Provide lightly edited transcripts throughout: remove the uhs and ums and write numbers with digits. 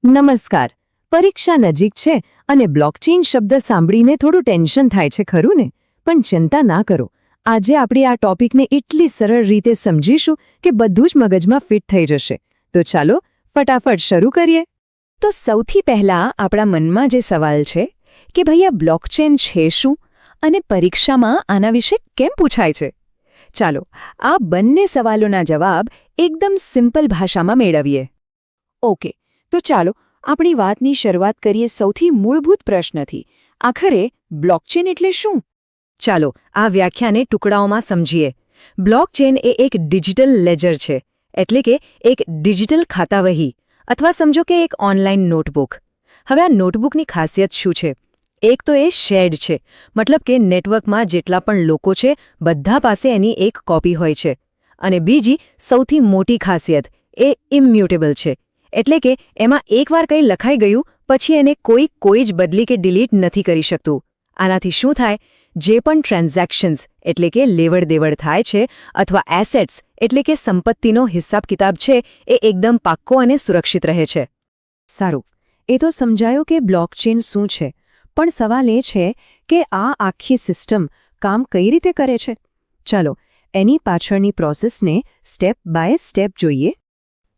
નમસ્કાર. પરીક્ષા નજીક છે અને બ્લોકચેઇન શબ્દ સાંભળીને થોડું ટેન્શન થાય છે ખરું ને? પણ ચિંતા ના કરો. આજે આપણે આ ટોપિકને એટલી સરળ રીતે સમજીશું કે બધું જ મગજમાં ફિટ થઈ જશે. તો ચાલો ફટાફટ શરૂ કરીએ. તો સૌથી પહેલા આપણા મનમાં જે સવાલ છે કે ભાઈ આ બ્લોકચેઇન છે શું અને પરીક્ષામાં આના વિશે કેમ પૂછાય છે? ચાલો આ બંને સવાલોના જવાબ એકદમ સિમ્પલ ભાષામાં મેળવીએ. ઓકે, તો ચાલો આપણી વાતની શરૂઆત કરીએ સૌથી મૂળભૂત પ્રશ્નથી. આખરે બ્લોકચેન એટલે શું? ચાલો આ વ્યાખ્યાને ટુકડાઓમાં સમજીએ. બ્લોકચેન એ એક ડિજિટલ લેજર છે, એટલે કે એક ડિજિટલ ખાતાવહી અથવા સમજો કે એક ઓનલાઈન નોટબુક. હવે આ નોટબુકની ખાસિયત શું છે? એક તો એ શેર્ડ છે, મતલબ કે નેટવર્કમાં જેટલા પણ લોકો છે બધા પાસે એની એક કોપી હોય છે. અને બીજી સૌથી મોટી ખાસિયત એ ઇમ્યુટેબલ છે, એટલે કે એમાં એકવાર કંઈ લખાઈ ગયું પછી એને કોઈ જ બદલી કે ડિલીટ નથી કરી શકતું. આનાથી શું થાય? જે પણ ટ્રાન્ઝેક્શન્સ એટલે કે લેવડ દેવડ થાય છે અથવા એસેટ્સ એટલે કે સંપત્તિનો હિસાબ કિતાબ છે એ એકદમ પાક્કો અને સુરક્ષિત રહે છે. સારું, એ તો સમજાયું કે બ્લોકચેન શું છે, પણ સવાલ એ છે કે આ આખી સિસ્ટમ કામ કઈ રીતે કરે છે? ચાલો એની પાછળની પ્રોસેસને સ્ટેપ બાય સ્ટેપ જોઈએ.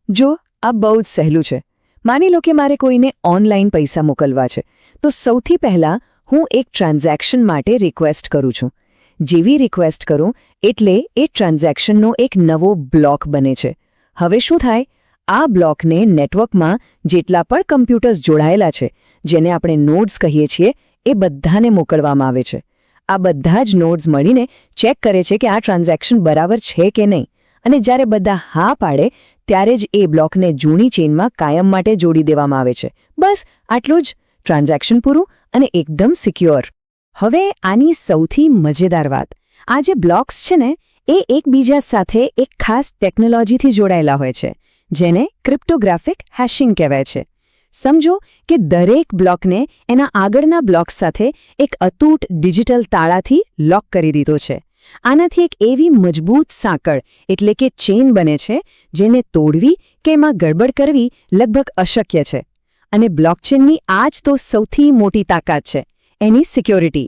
જો આ બહુ જ સહેલું છે. માની લો કે મારે કોઈને ઓનલાઈન પૈસા મોકલવા છે, તો સૌથી પહેલાં હું એક ટ્રાન્ઝેક્શન માટે રિક્વેસ્ટ કરું છું. જેવી રિક્વેસ્ટ કરું એટલે એ ટ્રાન્ઝેક્શનનો એક નવો બ્લોક બને છે. હવે શું થાય? આ બ્લોકને નેટવર્કમાં જેટલા પણ કમ્પ્યુટર્સ જોડાયેલા છે, જેને આપણે નોડ્સ કહીએ છીએ, એ બધાને મોકલવામાં આવે છે. આ બધા જ નોડ્સ મળીને ચેક કરે છે કે આ ટ્રાન્ઝેક્શન બરાબર છે કે નહીં, અને જ્યારે બધા હા પાડે ત્યારે જ એ બ્લોકને જૂની ચેઇનમાં કાયમ માટે જોડી દેવામાં આવે છે. બસ આટલું જ. ટ્રાન્ઝેક્શન પૂરું અને એકદમ સિક્યોર. હવે આની સૌથી મજેદાર વાત, આ જે બ્લોક્સ છે ને એ એકબીજા સાથે એક ખાસ ટેકનોલોજીથી જોડાયેલા હોય છે, જેને ક્રિપ્ટોગ્રાફિક હેશિંગ કહેવાય છે. સમજો કે દરેક બ્લોકને એના આગળના બ્લોક સાથે એક અતૂટ ડિજિટલ તાળાથી લોક કરી દીધો છે. આનાથી એક એવી મજબૂત સાંકળ એટલે કે ચેઇન બને છે જેને તોડવી કે એમાં ગડબડ કરવી લગભગ અશક્ય છે. અને બ્લોકચેનની આ જ તો સૌથી મોટી તાકાત છે, એની સિક્યોરિટી.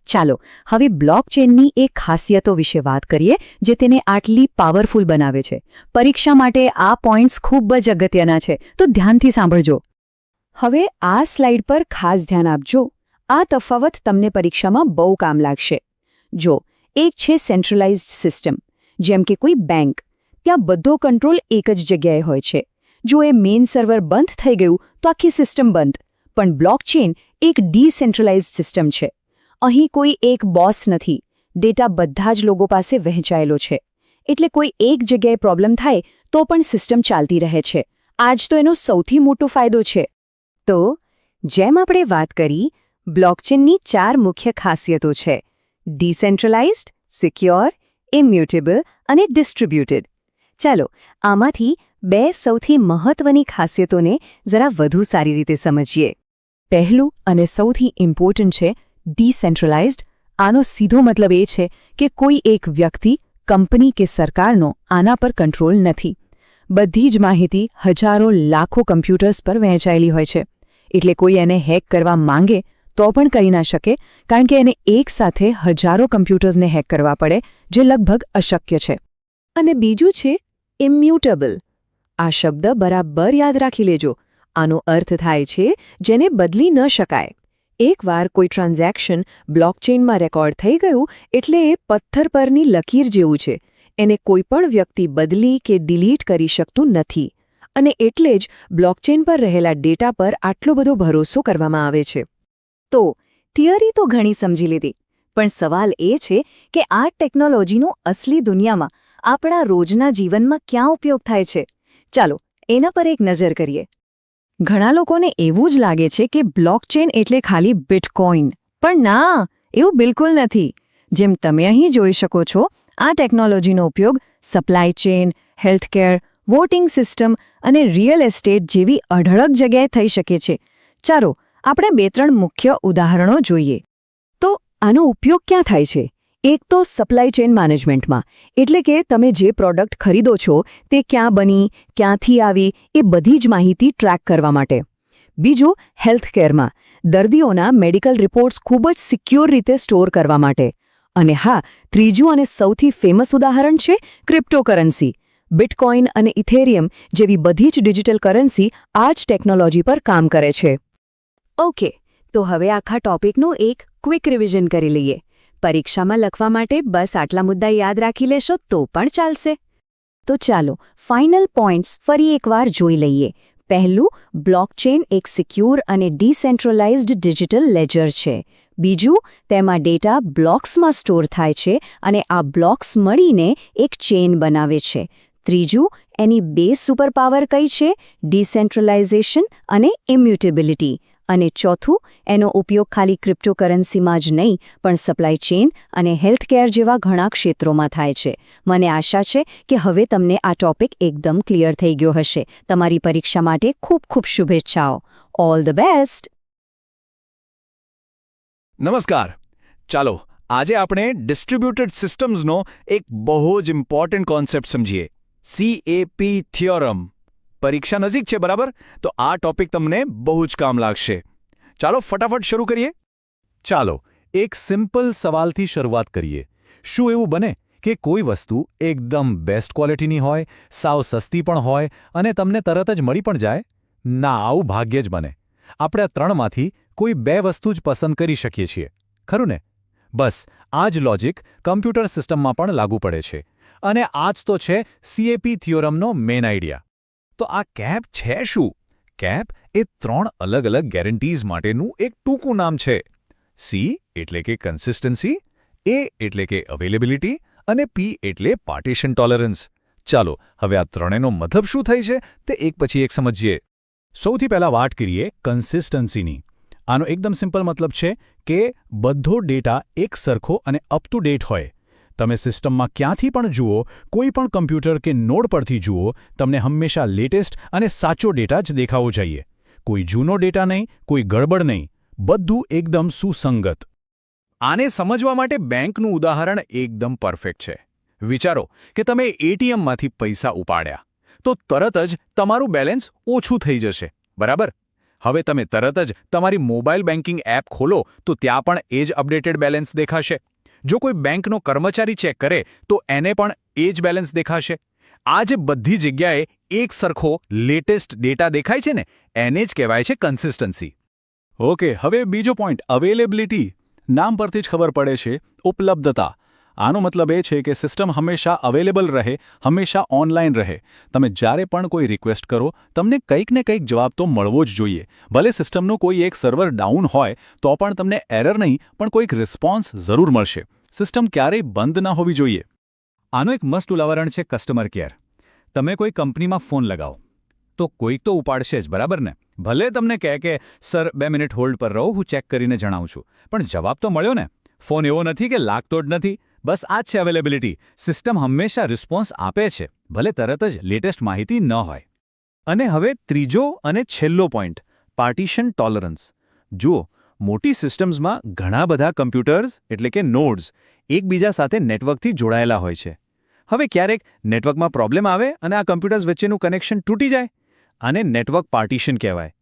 ચાલો હવે બ્લોકચેનની એ ખાસિયતો વિશે વાત કરીએ જે તેને આટલી પાવરફુલ બનાવે છે. પરીક્ષા માટે આ પોઈન્ટ્સ ખૂબ જ અગત્યના છે, તો ધ્યાનથી સાંભળજો. હવે આ સ્લાઇડ પર ખાસ ધ્યાન આપજો. આ તફાવત તમને પરીક્ષામાં બહુ કામ લાગશે. જો એક છે સેન્ટ્રલાઇઝ્ડ સિસ્ટમ, જેમ કે કોઈ બેંક. ત્યાં બધો કંટ્રોલ એક જ જગ્યાએ હોય છે. જો એ મેઇન સર્વર બંધ થઈ ગયું તો આખી સિસ્ટમ બંધ. પણ બ્લોકચેન એક ડિસેન્ટ્રલાઇઝ્ડ સિસ્ટમ છે. અહીં કોઈ એક બોસ નથી. ડેટા બધા જ લોકો પાસે વહેંચાયેલો છે. એટલે કોઈ એક જગ્યાએ પ્રોબ્લેમ થાય તો પણ સિસ્ટમ ચાલતી રહે છે. આ જ તો એનો સૌથી મોટો ફાયદો છે. તો જેમ આપણે વાત કરી, બ્લોકચેનની 4 મુખ્ય ખાસિયતો છે: ડિસેન્ટ્રલાઇઝ્ડ, સિક્યોર, ઇમ્યુટેબલ અને ડિસ્ટ્રીબ્યુટેડ. ચાલો આમાંથી 2 સૌથી મહત્વની ખાસિયતોને જરા વધુ સારી રીતે સમજીએ. પહેલું અને સૌથી ઇમ્પોર્ટન્ટ છે ડિસેન્ટ્રલાઇઝ્ડ. આનો સીધો મતલબ એ છે કે કોઈ એક વ્યક્તિ, કંપની કે સરકારનો આના પર કંટ્રોલ નથી. બધી જ માહિતી હજારો લાખો કમ્પ્યુટર્સ પર વહેંચાયેલી હોય છે. એટલે કોઈ એને હેક કરવા માંગે તો પણ કરી ના શકે, કારણ કે એને એક સાથે હજારો કમ્પ્યુટર્સને હેક કરવા પડે, જે લગભગ અશક્ય છે. અને બીજું છે ઇમ્યુટેબલ. આ શબ્દ બરાબર યાદ રાખી લેજો. આનો અર્થ થાય છે જેને બદલી ન શકાય. એકવાર કોઈ ટ્રાન્ઝેક્શન બ્લોકચેઇનમાં રેકોર્ડ થઈ ગયું એટલે એ પથ્થર પરની લકીર જેવું છે. એને કોઈ પણ વ્યક્તિ બદલી કે ડિલીટ કરી શકતું નથી. અને એટલે જ બ્લોકચેઇન પર રહેલા ડેટા પર આટલો બધો ભરોસો કરવામાં આવે છે. તો થિયરી તો ઘણી સમજી લીધી, પણ સવાલ એ છે કે આ ટેકનોલોજીનો અસલી દુનિયામાં આપણા રોજના જીવનમાં ક્યાં ઉપયોગ થાય છે? ચાલો એના પર એક નજર કરીએ. ઘણા લોકોને એવું જ લાગે છે કે બ્લોકચેન એટલે ખાલી બિટકોઇન, પણ ના, એવું બિલકુલ નથી. જેમ તમે અહીં જોઈ શકો છો, આ ટેકનોલોજીનો ઉપયોગ supply chain, healthcare, voting system અને રિયલ એસ્ટેટ જેવી અઢળક જગ્યાએ થઈ શકે છે. ચાલો આપણે 2-3 મુખ્ય ઉદાહરણો જોઈએ. તો આનો ઉપયોગ ક્યાં થાય છે? એક તો સપ્લાય ચેઇન મેનેજમેન્ટમાં, એટલે કે તમે જે પ્રોડક્ટ ખરીદો છો તે ક્યાં બની, ક્યાંથી આવી, એ બધી જ માહિતી ટ્રેક કરવા માટે. બીજું હેલ્થકેરમાં, દર્દીઓના મેડિકલ રિપોર્ટ્સ ખૂબ જ સિક્યોર રીતે સ્ટોર કરવા માટે. અને હા, ત્રીજું અને સૌથી ફેમસ ઉદાહરણ છે ક્રિપ્ટોકરન્સી. બિટકોઇન અને ઇથેરિયમ જેવી બધી જ ડિજિટલ કરન્સી આ જ ટેકનોલોજી પર કામ કરે છે. ઓકે, તો હવે આખા ટોપિકનું એક ક્વિક રિવિઝન કરી લઈએ. પરીક્ષામાં લખવા માટે બસ આટલા મુદ્દા યાદ રાખી લેશો તો પણ ચાલશે. તો ચાલો ફાઇનલ પોઇન્ટ્સ ફરી એકવાર જોઈ લઈએ. પહેલું, બ્લોકચેન એક સિક્યોર અને ડિસેન્ટ્રલાઇઝ્ડ ડિજિટલ લેજર છે. બીજું, તેમાં ડેટા બ્લોક્સમાં સ્ટોર થાય છે અને આ બ્લોક્સ મળીને એક ચેઇન બનાવે છે. ત્રીજું, એની બે સુપરપાવર કઈ છે? ડિસેન્ટ્રલાઇઝેશન અને ઇમ્યુટેબિલિટી. અને ચોથું, એનો ઉપયોગ ખાલી ક્રિપ્ટોકરન્સીમાં જ નહીં પણ સપ્લાય ચેઇન અને હેલ્થકેર જેવા ઘણા ક્ષેત્રોમાં થાય છે. મને આશા છે કે હવે તમને આ ટોપિક એકદમ ક્લિયર થઈ ગયો હશે. તમારી પરીક્ષા માટે ખૂબ ખૂબ શુભેચ્છાઓ. All the best. નમસ્કાર. ચાલો આજે આપણે ડિસ્ટ્રીબ્યુટેડ સિસ્ટમ્સનો એક બહુ જ ઇમ્પોર્ટન્ટ કોન્સેપ્ટ સમજીએ. CAP theorem. પરીક્ષા નજીક છે, બરાબર? તો આ ટોપિક તમને બહુ જ કામ લાગશે. ચાલો ફટાફટ શરૂ કરીએ. ચાલો એક સિમ્પલ સવાલથી શરૂઆત કરીએ. શું એવું બને કે કોઈ વસ્તુ એકદમ બેસ્ટ ક્વોલિટીની હોય, સાવ સસ્તી પણ હોય અને તમને તરત જ મળી પણ જાય? ના, આવું ભાગ્યે જ બને. આપણે આ ત્રણમાંથી કોઈ બે વસ્તુ જ પસંદ કરી શકીએ છીએ, ખરું ને? બસ આ જ લોજિક કમ્પ્યુટર સિસ્ટમમાં પણ લાગુ પડે છે. અને આ જ તો છે CAP થિયોરમનો મેઇન આઈડિયા. તો આ કેપ છે શું? કેપ એ ત્રણ અલગ અલગ ગેરંટીઝ માટેનું એક ટૂંકું નામ છે. C એટલે કે કન્સિસ્ટન્સી, A એટલે કે અવેલેબિલિટી અને P એટલે પાર્ટીશન ટોલરન્સ. ચાલો હવે આ ત્રણેયનો મતલબ શું થાય છે તે એક પછી એક સમજીએ. સૌથી પહેલા વાત કરીએ કન્સિસ્ટન્સીની. આનો એકદમ સિમ્પલ મતલબ છે કે બધો ડેટા એક સરખો અને અપ ટુ ડેટ હોય. તમે સિસ્ટમમાં ક્યાંથી પણ જુઓ, કોઈ પણ કમ્પ્યુટર કે નોડ પરથી જુઓ, તમને હંમેશા લેટેસ્ટ અને સાચો ડેટા જ દેખાવો જોઈએ. કોઈ જૂનો ડેટા નહીં, કોઈ ગડબડ નહીં, બધું એકદમ સુસંગત. આને સમજવા માટે બેંકનું ઉદાહરણ એકદમ પરફેક્ટ છે. વિચારો કે તમે ATMમાંથી પૈસા ઉપાડ્યા તો તરત જ તમારું બેલેન્સ ઓછું થઈ જશે, બરાબર? હવે તમે તરત જ તમારી મોબાઈલ બેન્કિંગ એપ ખોલો તો ત્યાં પણ એ જ અપડેટેડ બેલેન્સ દેખાશે. જો કોઈ બેંકનો કર્મચારી ચેક કરે તો એને પણ એ જ બેલેન્સ દેખાશે. આ જે બધી જગ્યાએ એક સરખો લેટેસ્ટ ડેટા દેખાય છે ને, એને જ કહેવાય છે કન્સિસ્ટન્સી. ઓકે, હવે બીજો પોઈન્ટ, અવેલેબિલિટી. નામ પરથી જ ખબર પડે છે, ઉપલબ્ધતા. આનો મતલબ એ છે કે સિસ્ટમ હંમેશા અવેલેબલ રહે, હંમેશા ઓનલાઈન રહે. તમે જ્યારે પણ કોઈ રિક્વેસ્ટ કરો, તમને કંઈક ને કંઈક જવાબ તો મળવો જ જોઈએ. ભલે સિસ્ટમનું કોઈ એક સર્વર ડાઉન હોય તો પણ તમને એરર નહીં પણ કોઈક રિસ્પોન્સ જરૂર મળશે. સિસ્ટમ ક્યારેય બંધ ન હોવી જોઈએ. આનું એક મસ્ત ઉદાહરણ છે કસ્ટમર કેર. તમે કોઈ કંપનીમાં ફોન લગાવો તો કોઈક તો ઉપાડશે જ, બરાબર ને? ભલે તમને કહે કે સર 2 મિનિટ હોલ્ડ પર રહો, હું ચેક કરીને જણાવું છું, પણ જવાબ તો મળ્યો ને. ફોન એવો નથી કે લાગતો જ નથી. બસ આ જ છે અવેલેબિલિટી. સિસ્ટમ હંમેશા રિસ્પોન્સ આપે છે, ભલે તરત જ લેટેસ્ટ માહિતી ન હોય. અને હવે ત્રીજો અને છેલ્લો પોઈન્ટ, પાર્ટીશન ટોલરન્સ. જુઓ, મોટી સિસ્ટમ્સમાં ઘણા બધા કમ્પ્યુટર્સ એટલે કે નોડ્સ એકબીજા સાથે નેટવર્કથી જોડાયેલા હોય છે. હવે ક્યારેક નેટવર્કમાં પ્રોબ્લેમ આવે અને આ કમ્પ્યુટર્સ વચ્ચેનું કનેક્શન તૂટી જાય. આને નેટવર્ક પાર્ટીશન કહેવાય.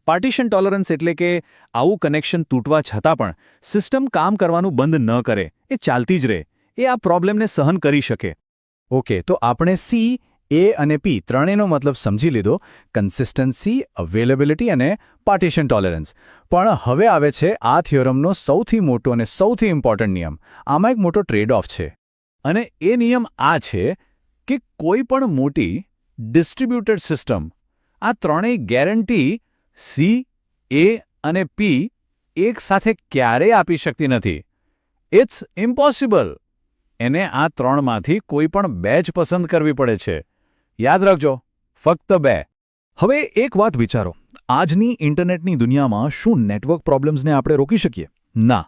પાર્ટીશન ટોલરન્સ એટલે કે આવું કનેક્શન તૂટવા છતાં પણ સિસ્ટમ કામ કરવાનું બંધ ન કરે, એ ચાલતી જ રહે, એ આ પ્રોબ્લેમને સહન કરી શકે. ઓકે, તો આપણે C, A અને P ત્રણેયનો મતલબ સમજી લીધો, કન્સિસ્ટન્સી, અવેલેબિલિટી અને પાર્ટીશન ટોલરન્સ. પણ હવે આવે છે આ થિયોરમનો સૌથી મોટો અને સૌથી ઇમ્પોર્ટન્ટ નિયમ. આમાં એક મોટો ટ્રેડ ઓફ છે. અને એ નિયમ આ છે કે કોઈ પણ મોટી ડિસ્ટ્રીબ્યુટેડ સિસ્ટમ આ ત્રણેય ગેરંટી C, A અને P એક સાથે ક્યારેય આપી શકતી નથી. It's impossible. એને આ ત્રણમાંથી કોઈ પણ બે જ પસંદ કરવી પડે છે. યાદ રાખજો, ફક્ત બે. હવે એક વાત વિચારો, આજની ઇન્ટરનેટની દુનિયામાં શું નેટવર્ક પ્રોબ્લેમ્સને આપણે રોકી શકીએ? ના,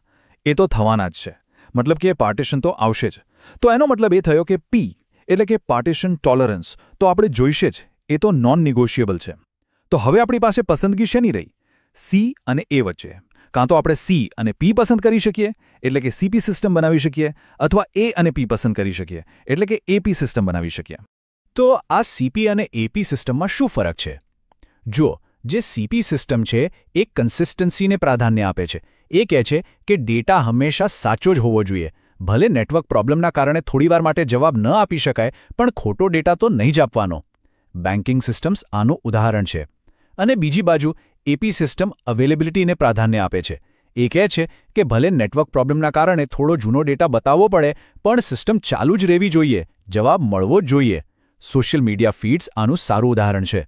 એ તો થવાના જ છે. મતલબ કે પાર્ટીશન તો આવશે જ. તો એનો મતલબ એ થયો કે P એટલે કે પાર્ટીશન ટોલરન્સ તો આપણે જોઈશે જ. એ તો નોન નિગોશિયેબલ છે. તો હવે આપણી પાસે પસંદગી શેની રહી? C અને A વચ્ચે. કાં તો આપણે સી અને પી પસંદ કરી શકીએ એટલે કે સીપી સિસ્ટમ બનાવી શકીએ અથવા એ અને પી પસંદ કરી શકીએ એટલે કે એપી સિસ્ટમ બનાવી શકીએ. તો આ સીપી અને એપી સિસ્ટમમાં શું ફરક છે? જુઓ, જે સીપી સિસ્ટમ છે એ કન્સિસ્ટન્સીને પ્રાધાન્ય આપે છે. એ કહે છે કે ડેટા હંમેશા સાચો જ હોવો જોઈએ. ભલે નેટવર્ક પ્રોબ્લેમના કારણે થોડીવાર માટે જવાબ ન આપી શકાય, પણ ખોટો ડેટા તો નહીં જ આપવાનો. બેન્કિંગ સિસ્ટમ્સ આનું ઉદાહરણ છે. અને બીજી બાજુ એપી સિસ્ટમ અવેલેબિલિટીને પ્રાધાન્ય આપે છે. એ કહે છે કે ભલે નેટવર્ક પ્રોબ્લેમના કારણે થોડો જૂનો ડેટા બતાવવો પડે, પણ સિસ્ટમ ચાલુ જ રહેવી જોઈએ, જવાબ મળવો જ જોઈએ. સોશિયલ મીડિયા ફીડ્સ આનું સારું ઉદાહરણ છે.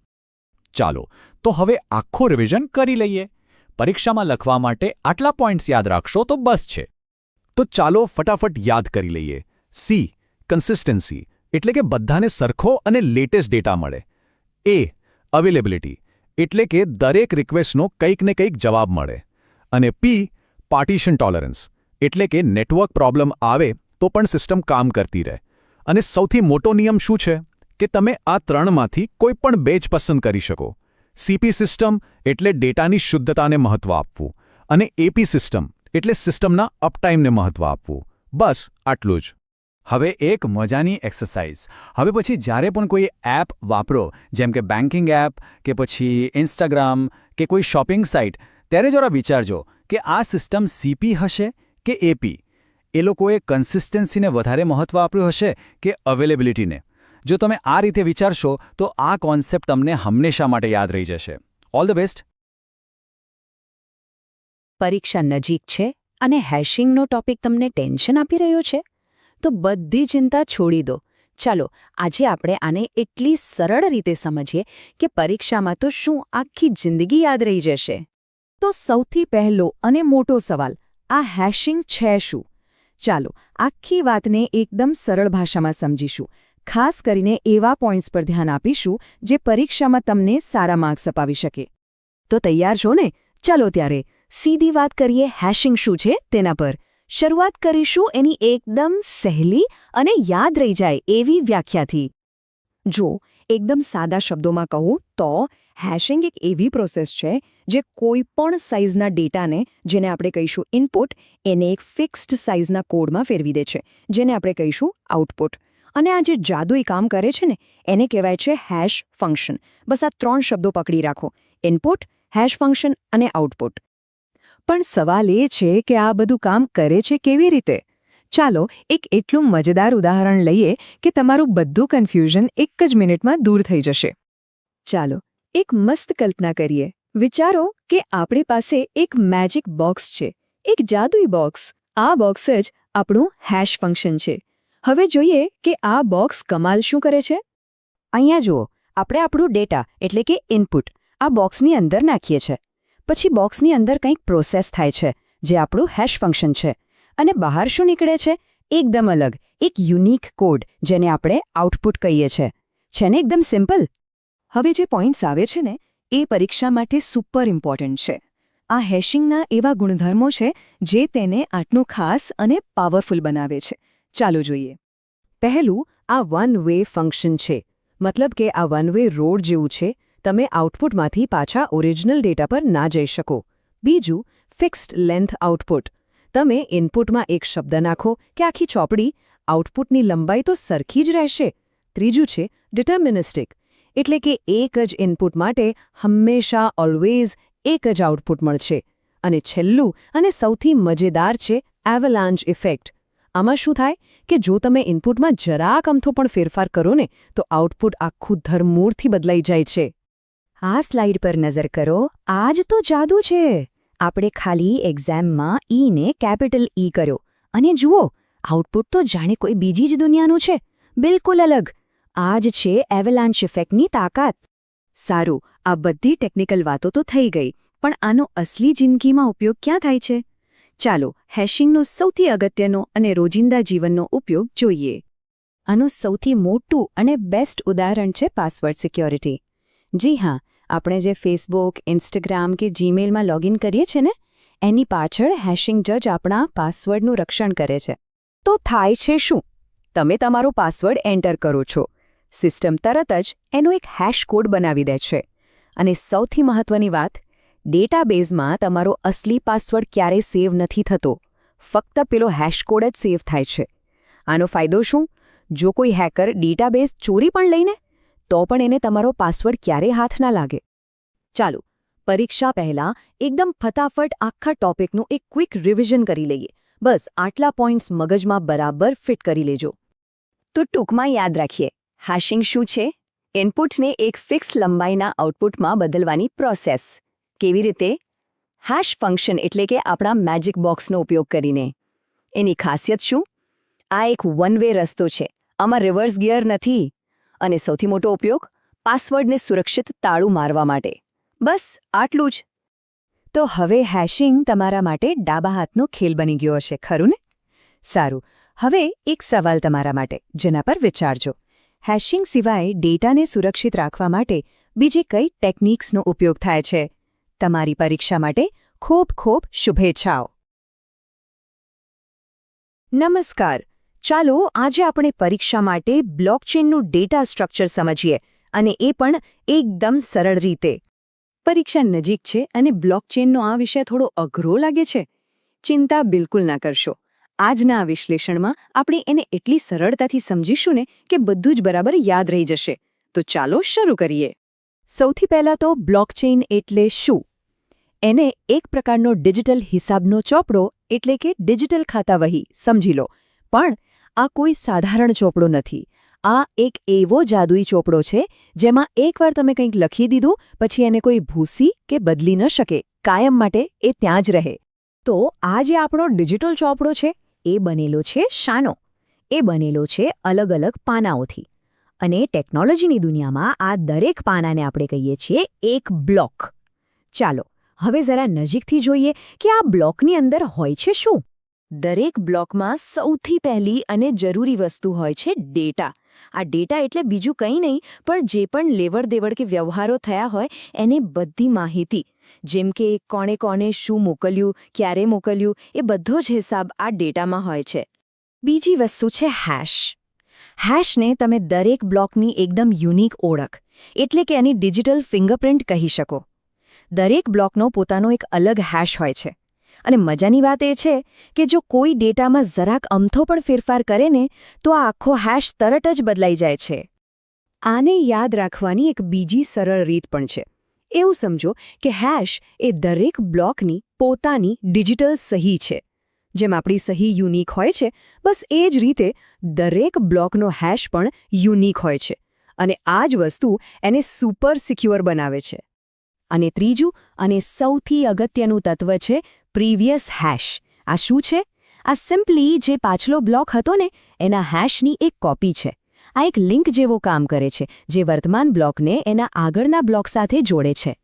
ચાલો, તો હવે આખો રિવિઝન કરી લઈએ. પરીક્ષામાં લખવા માટે આટલા પોઈન્ટ્સ યાદ રાખશો તો બસ છે. તો ચાલો ફટાફટ યાદ કરી લઈએ. સી કન્સિસ્ટન્સી એટલે કે બધાને સરખો અને લેટેસ્ટ ડેટા મળે. એ અવેલેબિલિટી એટલે કે દરેક રિક્વેસ્ટનો કંઈક ને કંઈક જવાબ મળે. અને પી પાર્ટીશન ટોલરન્સ એટલે કે નેટવર્ક પ્રોબ્લેમ આવે તો પણ સિસ્ટમ કામ કરતી રહે. અને સૌથી મોટો નિયમ શું છે કે તમે આ ત્રણમાંથી કોઈ પણ બે જ પસંદ કરી શકો. સીપી સિસ્ટમ એટલે ડેટાની શુદ્ધતાને મહત્વ આપવું અને એપી સિસ્ટમ એટલે સિસ્ટમના અપટાઈમને મહત્વ આપવું. બસ આટલું જ. હવે એક મજાની એક્સરસાઇઝ. હવે પછી જ્યારે પણ કોઈ એપ વાપરો, જેમ કે બેન્કિંગ એપ કે પછી ઇન્સ્ટાગ્રામ કે કોઈ શોપિંગ સાઇટ, ત્યારે જરા વિચારજો કે આ સિસ્ટમ સીપી હશે કે એપી. એ લોકોએ કન્સિસ્ટન્સીને વધારે મહત્વ આપ્યું હશે કે અવેલેબિલિટીને. જો તમે આ રીતે વિચારશો તો આ કોન્સેપ્ટ તમને હંમેશા માટે યાદ રહી જશે. All the best. પરીક્ષા નજીક છે અને હેશિંગનો ટોપિક તમને ટેન્શન આપી રહ્યો છે? તો બધી ચિંતા છોડી દો. ચાલો, આજે આપણે આને એટલી સરળ રીતે સમજીએ કે પરીક્ષામાં તો શું આખી જિંદગી યાદ રહી જશે. તો સૌથી પહેલો અને મોટો સવાલ, આ હેશિંગ છે શું? ચાલો, આખી વાતને એકદમ સરળ ભાષામાં સમજીશું. ખાસ કરીને એવા પોઈન્ટ્સ પર ધ્યાન આપીશું જે પરીક્ષામાં તમને સારા માર્ક્સ અપાવી શકે. તો તૈયાર છો ને? ચાલો ત્યારે સીધી વાત કરીએ હેશિંગ શું છે તેના પર. શરૂઆત કરીશું એની એકદમ સહેલી અને યાદ રહી જાય એવી વ્યાખ્યાથી. જો એકદમ સાદા શબ્દોમાં કહું તો હેશિંગ એક એવી પ્રોસેસ છે જે કોઈ પણ સાઇઝના ડેટાને, જેને આપણે કહીશું ઇનપુટ, એને એક ફિક્સ્ડ સાઇઝના કોડમાં ફેરવી દે છે, જેને આપણે કહીશું આઉટપુટ. અને આ જે જાદુઈ કામ કરે છે ને, એને કહેવાય છે હેશ ફંક્શન. બસ આ 3 શબ્દો પકડી રાખો: ઇનપુટ, હેશ ફંક્શન અને આઉટપુટ. પણ સવાલ એ છે કે આ બધું કામ કરે છે કેવી રીતે? ચાલો એક એટલું મજેદાર ઉદાહરણ લઈએ કે તમારું બધું કન્ફ્યુઝન એક જ મિનિટમાં દૂર થઈ જશે. ચાલો એક મસ્ત કલ્પના કરીએ. વિચારો કે આપણી પાસે એક મેજિક બોક્સ છે, એક જાદુઈ બોક્સ. આ બોક્સ જ આપણું હેશ ફંક્શન છે. હવે જોઈએ કે આ બોક્સ કમાલ શું કરે છે. અહીંયા જુઓ, આપણે આપણું ડેટા એટલે કે ઇનપુટ આ બોક્સની અંદર નાખીએ છીએ. પછી બોક્સની અંદર કંઈક પ્રોસેસ થાય છે, જે આપણું હેશ ફંક્શન છે. અને બહાર શું નીકળે છે? એકદમ અલગ, એક યુનિક કોડ, જેને આપણે આઉટપુટ કહીએ છીએ. છે ને એકદમ સિમ્પલ? હવે જે પોઈન્ટ્સ આવે છે ને, એ પરીક્ષા માટે સુપર ઇમ્પોર્ટન્ટ છે. આ હેશિંગના એવા ગુણધર્મો છે જે તેને આટલું ખાસ અને પાવરફુલ બનાવે છે. ચાલો જોઈએ. પહેલું, આ વન વે ફંક્શન છે. મતલબ કે આ વન વે રોડ જેવું છે. તમે આઉટપુટમાંથી પાછા ઓરિજિનલ ડેટા પર ના જઈ શકો. બીજું, ફિક્સ્ડ લેન્થ આઉટપુટ. તમે ઇનપુટમાં એક શબ્દ નાખો કે આખી ચોપડી, આઉટપુટની લંબાઈ તો સરખી જ રહેશે. ત્રીજું છે ડિટર્મિનિસ્ટિક, એટલે કે એક જ ઇનપુટ માટે હંમેશા ઓલવેઝ એક જ આઉટપુટ મળશે. અને છેલ્લું અને સૌથી મજેદાર છે એવલાન્ચ ઇફેક્ટ. આમાં શું થાય કે જો તમે ઇનપુટમાં જરાક અમથો પણ ફેરફાર કરો ને, તો આઉટપુટ આખું ધરમૂળથી બદલાઈ જાય છે. આ સ્લાઇડ પર નજર કરો. આ જ તો જાદુ છે. આપણે ખાલી એક્ઝામમાં ઈને કેપિટલ ઈ કર્યો અને જુઓ, આઉટપુટ તો જાણે કોઈ બીજી જ દુનિયાનું છે, બિલકુલ અલગ. આ જ છે એવલાન્ચ ઇફેક્ટની તાકાત. સારું, આ બધી ટેકનિકલ વાતો તો થઈ ગઈ, પણ આનો અસલી જિંદગીમાં ઉપયોગ ક્યાં થાય છે? ચાલો હેશિંગનો સૌથી અગત્યનો અને રોજિંદા જીવનનો ઉપયોગ જોઈએ. આનું સૌથી મોટું અને બેસ્ટ ઉદાહરણ છે પાસવર્ડ સિક્યોરિટી. જી હા, આપણે જે ફેસબુક, ઇન્સ્ટાગ્રામ કે જીમેલમાં લોગિન કરીએ છીએ ને, એની પાછળ હેશિંગ જ આપણા પાસવર્ડનું રક્ષણ કરે છે. તો થાય છે શું? તમે તમારો પાસવર્ડ એન્ટર કરો છો, સિસ્ટમ તરત જ એનો એક હેશ કોડ બનાવી દે છે. અને સૌથી મહત્વની વાત, ડેટાબેઝમાં તમારો અસલી પાસવર્ડ ક્યારેય સેવ નથી થતો, ફક્ત પેલો હેશકોડ જ સેવ થાય છે. આનો ફાયદો શું? જો કોઈ હેકર ડેટાબેઝ ચોરી પણ લઈને, તો પણ એને તમારો પાસવર્ડ ક્યારેય હાથ ના લાગે. ચાલો, પરીક્ષા પહેલાં એકદમ ફટાફટ આખા ટોપિકનું એક ક્વિક રિવિઝન કરી લઈએ. બસ આટલા પોઈન્ટ્સ મગજમાં બરાબર ફિટ કરી લેજો. તો ટૂંકમાં યાદ રાખીએ, હેશિંગ શું છે? ઇનપુટને એક ફિક્સ લંબાઈના આઉટપુટમાં બદલવાની પ્રોસેસ. કેવી રીતે? હેશ ફંક્શન એટલે કે આપણા મેજિક બોક્સનો ઉપયોગ કરીને. એની ખાસિયત શું? આ એક વન વે રસ્તો છે, આમાં રિવર્સ ગિયર નથી. અને સૌથી મોટો ઉપયોગ, પાસવર્ડને સુરક્ષિત તાળું મારવા માટે. બસ આટલું જ. તો હવે હેશિંગ તમારા માટે ડાબા હાથનો ખેલ બની ગયો હશે, ખરું ને? સારું, હવે એક સવાલ તમારા માટે, જેના પર વિચારજો. હેશિંગ સિવાય ડેટાને સુરક્ષિત રાખવા માટે બીજી કઈ ટેકનિક્સનો ઉપયોગ થાય છે? તમારી પરીક્ષા માટે ખૂબ ખૂબ શુભેચ્છાઓ. નમસ્કાર. ચાલો આજે આપણે પરીક્ષા માટે બ્લોકચેનનું ડેટા સ્ટ્રક્ચર સમજીએ, અને એ પણ એકદમ સરળ રીતે. પરીક્ષા નજીક છે અને બ્લોકચેનનો આ વિષય થોડો અઘરો લાગે છે? ચિંતા બિલકુલ ના કરશો. આજના આ વિશ્લેષણમાં આપણે એને એટલી સરળતાથી સમજીશું ને કે બધું જ બરાબર યાદ રહી જશે. તો ચાલો શરૂ કરીએ. સૌથી પહેલાં તો બ્લોકચેન એટલે શું? એને એક પ્રકારનો ડિજિટલ હિસાબનો ચોપડો એટલે કે ડિજિટલ ખાતાવહી સમજી લો. પણ આ કોઈ સાધારણ ચોપડો નથી. આ એક એવો જાદુઈ ચોપડો છે જેમાં એકવાર તમે કંઈક લખી દીધું પછી એને કોઈ ભૂસી કે બદલી ન શકે, કાયમ માટે એ ત્યાં જ રહે. તો આ જે આપણો ડિજિટલ ચોપડો છે એ બનેલો છે શાનો? એ બનેલો છે અલગ અલગ પાનાઓથી. અને ટેકનોલોજીની દુનિયામાં આ દરેક પાનાને આપણે કહીએ છીએ એક બ્લોક. ચાલો હવે જરા નજીકથી જોઈએ કે આ બ્લોકની અંદર હોય છે શું. દરેક બ્લોકમાં સૌથી પહેલી અને જરૂરી વસ્તુ હોય છે ડેટા. આ ડેટા એટલે બીજું કંઈ નહીં પણ જે પણ લેવડ દેવડ કે વ્યવહારો થયા હોય એને બધી માહિતી, જેમ કે કોણે કોને શું મોકલ્યું, ક્યારે મોકલ્યું, એ બધો જ હિસાબ આ ડેટામાં હોય છે. બીજી વસ્તુ છે હેશ. હેશને તમે દરેક બ્લોકની એકદમ યુનિક ઓળખ એટલે કે એની ડિજિટલ ફિંગરપ્રિન્ટ કહી શકો. દરેક બ્લોકનો પોતાનો એક અલગ હેશ હોય છે. અને મજાની વાત એ છે કે જો કોઈ ડેટામાં જરાક અમથો પણ ફેરફાર કરે ને તો આ આખો હેશ તરત જ બદલાઈ જાય છે. આને યાદ રાખવાની એક બીજી સરળ રીત પણ છે. એવું સમજો કે હેશ એ દરેક બ્લોકની પોતાની ડિજિટલ સહી છે. જેમ આપણી સહી યુનિક હોય છે, બસ એ જ રીતે દરેક બ્લોકનો હેશ પણ યુનિક હોય છે. અને આ જ વસ્તુ એને સુપર સિક્યોર બનાવે છે. અને ત્રીજું અને સૌથી અગત્યનું તત્વ છે પ્રીવિયસ હેશ. આ શું છે? આ સિમ્પલી જે પાછલો બ્લોક હતો ને એના હેશની એક કોપી છે. આ એક લિંક જેવો કામ કરે છે જે વર્તમાન બ્લોકને એના આગળના બ્લોક સાથે જોડે છે.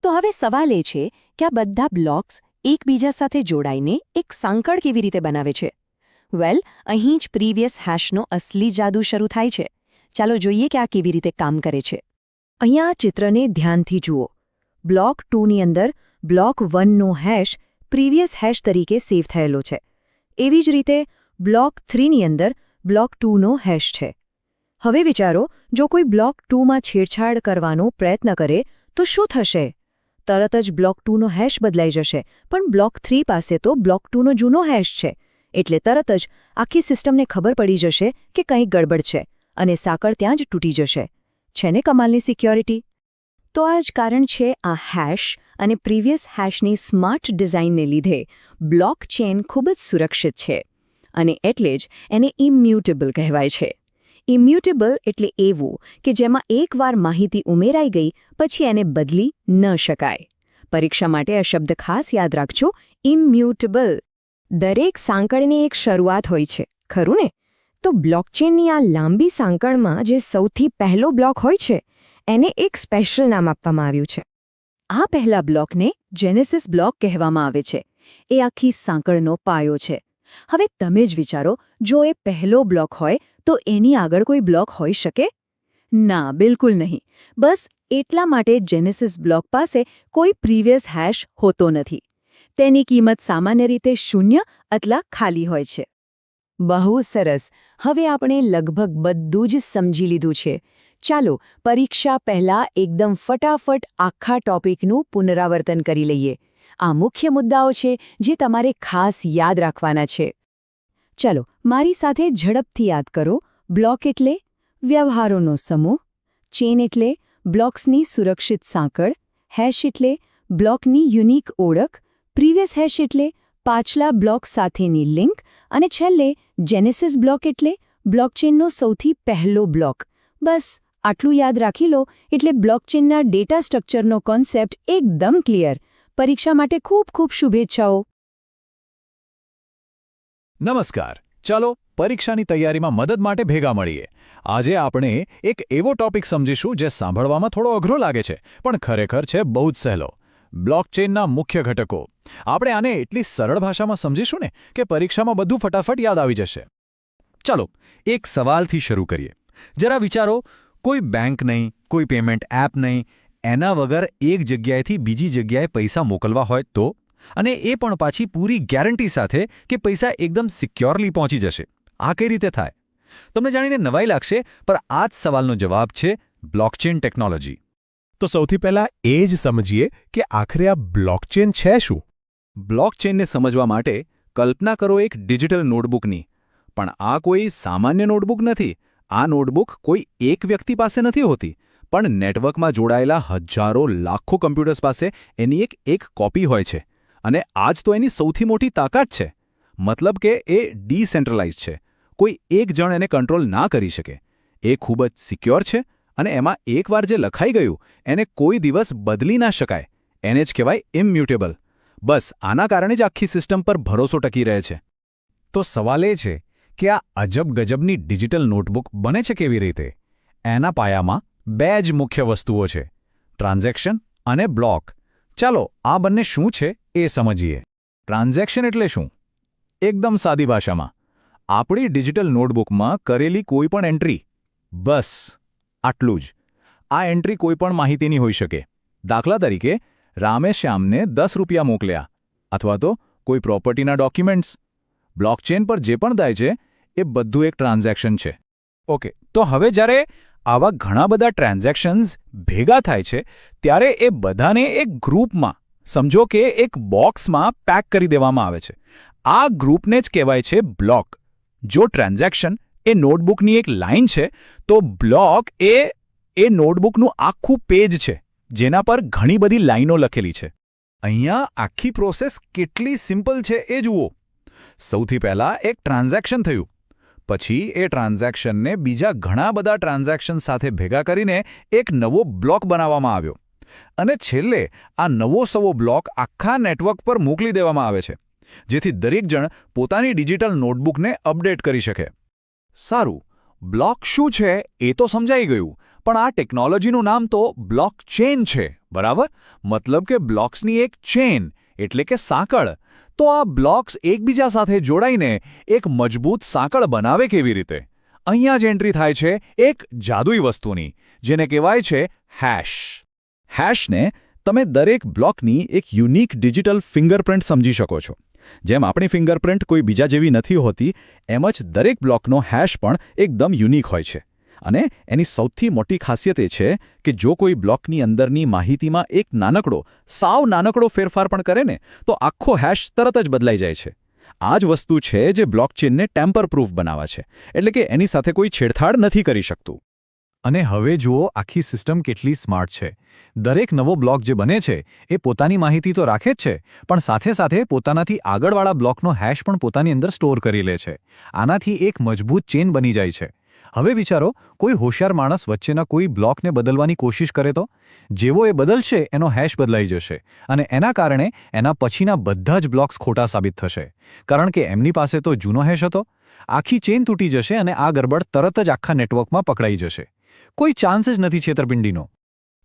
તો હવે સવાલ એ છે કે આ બધા બ્લોક્સ એકબીજા સાથે જોડાઈને એક સાંકળ કેવી રીતે બનાવે છે? વેલ, અહીં જ પ્રીવિયસ હેશનો અસલી જાદુ શરૂ થાય છે. ચાલો જોઈએ કે આ કેવી રીતે કામ કરે છે. અહીંયા આ ચિત્રને ધ્યાનથી જુઓ. બ્લોક 2ની અંદર બ્લોક 1નો હેશ પ્રીવિયસ હેશ તરીકે સેવ થયેલો છે. એવી જ રીતે બ્લોક 3ની અંદર બ્લોક 2નો હેશ છે. હવે વિચારો, જો કોઈ બ્લોક 2માં છેડછાડ કરવાનો પ્રયત્ન કરે તો શું થશે? તરત જ બ્લોક 2નો હેશ બદલાઈ જશે, પણ બ્લોક 3 પાસે તો બ્લોક 2નો જૂનો હેશ છે. એટલે તરત જ આખી સિસ્ટમને ખબર પડી જશે કે કંઈક ગડબડ છે અને સાંકળ ત્યાં જ તૂટી જશે. છે ને કમાલની સિક્યોરિટી? તો આ જ કારણ છે આ હેશ અને પ્રીવિયસ હેશની સ્માર્ટ ડિઝાઇનને લીધે બ્લોકચેન ખૂબ જ સુરક્ષિત છે. અને એટલે જ એને ઇમ્યુટેબલ કહેવાય છે. ઇમ્યુટેબલ એટલે એવું કે જેમાં એકવાર માહિતી ઉમેરાઈ ગઈ પછી એને બદલી ન શકાય. પરીક્ષા માટે આ શબ્દ ખાસ યાદ રાખજો, ઇમ્યુટેબલ. દરેક સાંકળની એક શરૂઆત હોય છે, ખરું ને? તો બ્લોકચેનની આ લાંબી સાંકળમાં જે સૌથી પહેલો બ્લોક હોય છે એને એક સ્પેશિયલ નામ આપવામાં આવ્યું છે. આ પહેલા બ્લોકને જેનેસિસ બ્લોક કહેવામાં આવે છે. એ આખી સાંકળનો પાયો છે. હવે તમે જ વિચારો, જો એ પહેલો બ્લોક હોય તો એની આગળ કોઈ બ્લોક હોઈ શકે? ના, બિલકુલ નહીં. બસ એટલા માટે જેનેસિસ બ્લોક પાસે કોઈ પ્રીવિયસ હેશ હોતો નથી. તેની કિંમત સામાન્ય રીતે 0 અથવા ખાલી હોય છે. બહુ સરસ. હવે આપણે લગભગ બધું જ સમજી લીધું છે. ચાલો પરીક્ષા પહેલા એકદમ ફટાફટ આખા ટોપિકનું પુનરાવર્તન કરી લઈએ. આ મુખ્ય મુદ્દાઓ છે જે તમારે ખાસ યાદ રાખવાના છે. ચાલો મારી સાથે ઝડપથી યાદ કરો. બ્લોક એટલે વ્યવહારોનો સમૂહ, ચેન એટલે બ્લોક્સની સુરક્ષિત સાંકળ, હેશ એટલે બ્લોકની યુનિક ઓળખ, પ્રીવિયસ હેશ એટલે પાછલા બ્લોક સાથેની લિંક અને છેલ્લે જેનેસિસ બ્લોક એટલે બ્લોકચેનનો સૌથી પહેલો બ્લોક. બસ આટલું યાદ રાખી લો એટલે બ્લોકચેનના ડેટા સ્ટ્રક્ચરનો કોન્સેપ્ટ એકદમ ક્લિયર. પરીક્ષા માટે ખૂબ ખૂબ શુભેચ્છાઓ. નમસ્કાર. ચાલો પરીક્ષાની તૈયારીમાં મદદ માટે ભેગા મળીએ. આજે આપણે એક એવો ટોપિક સમજીશું જે સાંભળવામાં થોડો અઘરો લાગે છે પણ ખરેખર છે બહુ જ સહેલો. બ્લોકચેનના મુખ્ય ઘટકો. આપણે આને એટલી સરળ ભાષામાં સમજીશું ને કે પરીક્ષામાં બધું ફટાફટ યાદ આવી જશે. ચાલો એક સવાલથી શરૂ કરીએ. જરા વિચારો, કોઈ બેંક નહીં, કોઈ પેમેન્ટ એપ નહીં, એના વગર એક જગ્યાએથી બીજી જગ્યાએ પૈસા મોકલવા હોય તો? અને એ પણ પાછી પૂરી ગેરંટી સાથે કે પૈસા એકદમ સિક્યોરલી પહોંચી જશે. આ કઈ રીતે થાય? તમને જાણીને નવાઈ લાગશે, પણ આ જ સવાલનો જવાબ છે બ્લોકચેન ટેકનોલોજી. તો સૌથી પહેલા એ જ સમજીએ કે આખરે આ બ્લોકચેન છે શું? બ્લોકચેનને સમજવા માટે કલ્પના કરો એક ડિજિટલ નોટબુકની. પણ આ કોઈ સામાન્ય નોટબુક નથી. આ નોટબુક કોઈ એક વ્યક્તિ પાસે નથી હોતી, પણ નેટવર્કમાં જોડાયેલા હજારો લાખો કમ્પ્યુટર્સ પાસે એની એક કોપી હોય છે. અને આ જ તો એની સૌથી મોટી તાકાત છે. મતલબ કે એ ડિસેન્ટ્રલાઇઝ છે. કોઈ એક જણ એને કંટ્રોલ ના કરી શકે. એ ખૂબ જ સિક્યોર છે અને એમાં એકવાર જે લખાઈ ગયું એને કોઈ દિવસ બદલી ના શકાય. એને જ કહેવાય ઇમ્યુટેબલ. બસ આના કારણે જ આખી સિસ્ટમ પર ભરોસો ટકી રહે છે. તો સવાલ એ છે કે આ અજબ ગજબની ડિજિટલ નોટબુક બને છે કેવી રીતે? એના પાયામાં બે જ મુખ્ય વસ્તુઓ છે: ટ્રાન્ઝેક્શન અને બ્લોક. ચાલો આ બંને શું છે એ સમજીએ. ટ્રાન્ઝેક્શન એટલે શું? એકદમ સાદી ભાષામાં, આપણી ડિજિટલ નોટબુકમાં કરેલી કોઈ પણ એન્ટ્રી. બસ આટલું જ. આ એન્ટ્રી કોઈ પણ માહિતીની હોઈ શકે. દાખલા તરીકે, રામે શ્યામને 10 રૂપિયા મોકલ્યા, અથવા તો કોઈ પ્રોપર્ટીના ડોક્યુમેન્ટ્સ. બ્લોકચેન પર જે પણ થાય છે એ બધું એક ટ્રાન્ઝેક્શન છે. ઓકે, તો હવે જ્યારે આવા ઘણા બધા ટ્રાન્ઝેક્શન્સ ભેગા થાય છે ત્યારે એ બધાને એક ગ્રુપમાં, સમજો કે એક બોક્સમાં પેક કરી દેવામાં આવે છે. આ ગ્રુપને જ કહેવાય છે બ્લોક. જો ટ્રાન્ઝેક્શન એ નોટબુકની એક લાઇન છે તો બ્લોક એ નોટબુકનું આખું પેજ છે જેના પર ઘણી બધી લાઈનો લખેલી છે. અહીંયા આખી પ્રોસેસ કેટલી સિમ્પલ છે એ જુઓ. સૌથી પહેલાં એક ટ્રાન્ઝેક્શન થયું. પછી એ ટ્રાન્ઝેક્શનને બીજા ઘણા બધા ટ્રાન્ઝેક્શન સાથે ભેગા કરીને એક નવો બ્લોક બનાવવામાં આવ્યો. અને છેલ્લે આ નવો સવો બ્લોક આખા નેટવર્ક પર મોકલી દેવામાં આવે છે, જેથી દરેક જણ પોતાની ડિજિટલ નોટબુકને અપડેટ કરી શકે. સારું, બ્લોક શું છે એ તો સમજાઈ ગયું, પણ આ ટેકનોલોજીનું નામ તો બ્લોકચેન છે, બરાબર? મતલબ કે બ્લોક્સની એક ચેન, એટલે કે સાંકળ. તો આ બ્લોક્સ એકબીજા સાથે જોડાઈને એક મજબૂત સાંકળ બનાવે કેવી રીતે? અહીંયા જ એન્ટ્રી થાય છે એક જાદુઈ વસ્તુની, જેને કહેવાય છે હેશ. હેશને તમે દરેક બ્લોકની એક યુનિક ડિજિટલ ફિંગરપ્રિન્ટ સમજી શકો છો. જેમ આપણી ફિંગરપ્રિન્ટ કોઈ બીજા જેવી નથી હોતી, એમ જ દરેક બ્લોકનો હેશ પણ એકદમ યુનિક હોય છે. અને એની સૌથી મોટી ખાસિયત એ છે કે જો કોઈ બ્લોકની અંદરની માહિતીમાં એક સાવ નાનકડો ફેરફાર પણ કરે ને તો આખો હેશ તરત જ બદલાઈ જાય છે. આ જ વસ્તુ છે જે બ્લોકચેનને ટેમ્પર પ્રૂફ બનાવે છે, એટલે કે એની સાથે કોઈ છેડછાડ નથી કરી શકતું. અને હવે જુઓ આખી સિસ્ટમ કેટલી સ્માર્ટ છે. દરેક નવો બ્લોક જે બને છે એ પોતાની માહિતી તો રાખે જ છે, પણ સાથે સાથે પોતાનાથી આગળવાળા બ્લોકનો હેશ પણ પોતાની અંદર સ્ટોર કરી લે છે. આનાથી એક મજબૂત ચેન બની જાય છે. હવે વિચારો, કોઈ હોશિયાર માણસ વચ્ચેના કોઈ બ્લોકને બદલવાની કોશિશ કરે તો? જેવો એ બદલશે એનો હેશ બદલાઈ જશે, અને એના કારણે એના પછીના બધા જ બ્લોક્સ ખોટા સાબિત થશે, કારણ કે એમની પાસે તો જૂનો હેશ હતો. આખી ચેન તૂટી જશે અને આ ગરબડ તરત જ આખા નેટવર્કમાં પકડાઈ જશે. કોઈ ચાન્સ જ નથી છેતરપિંડીનો.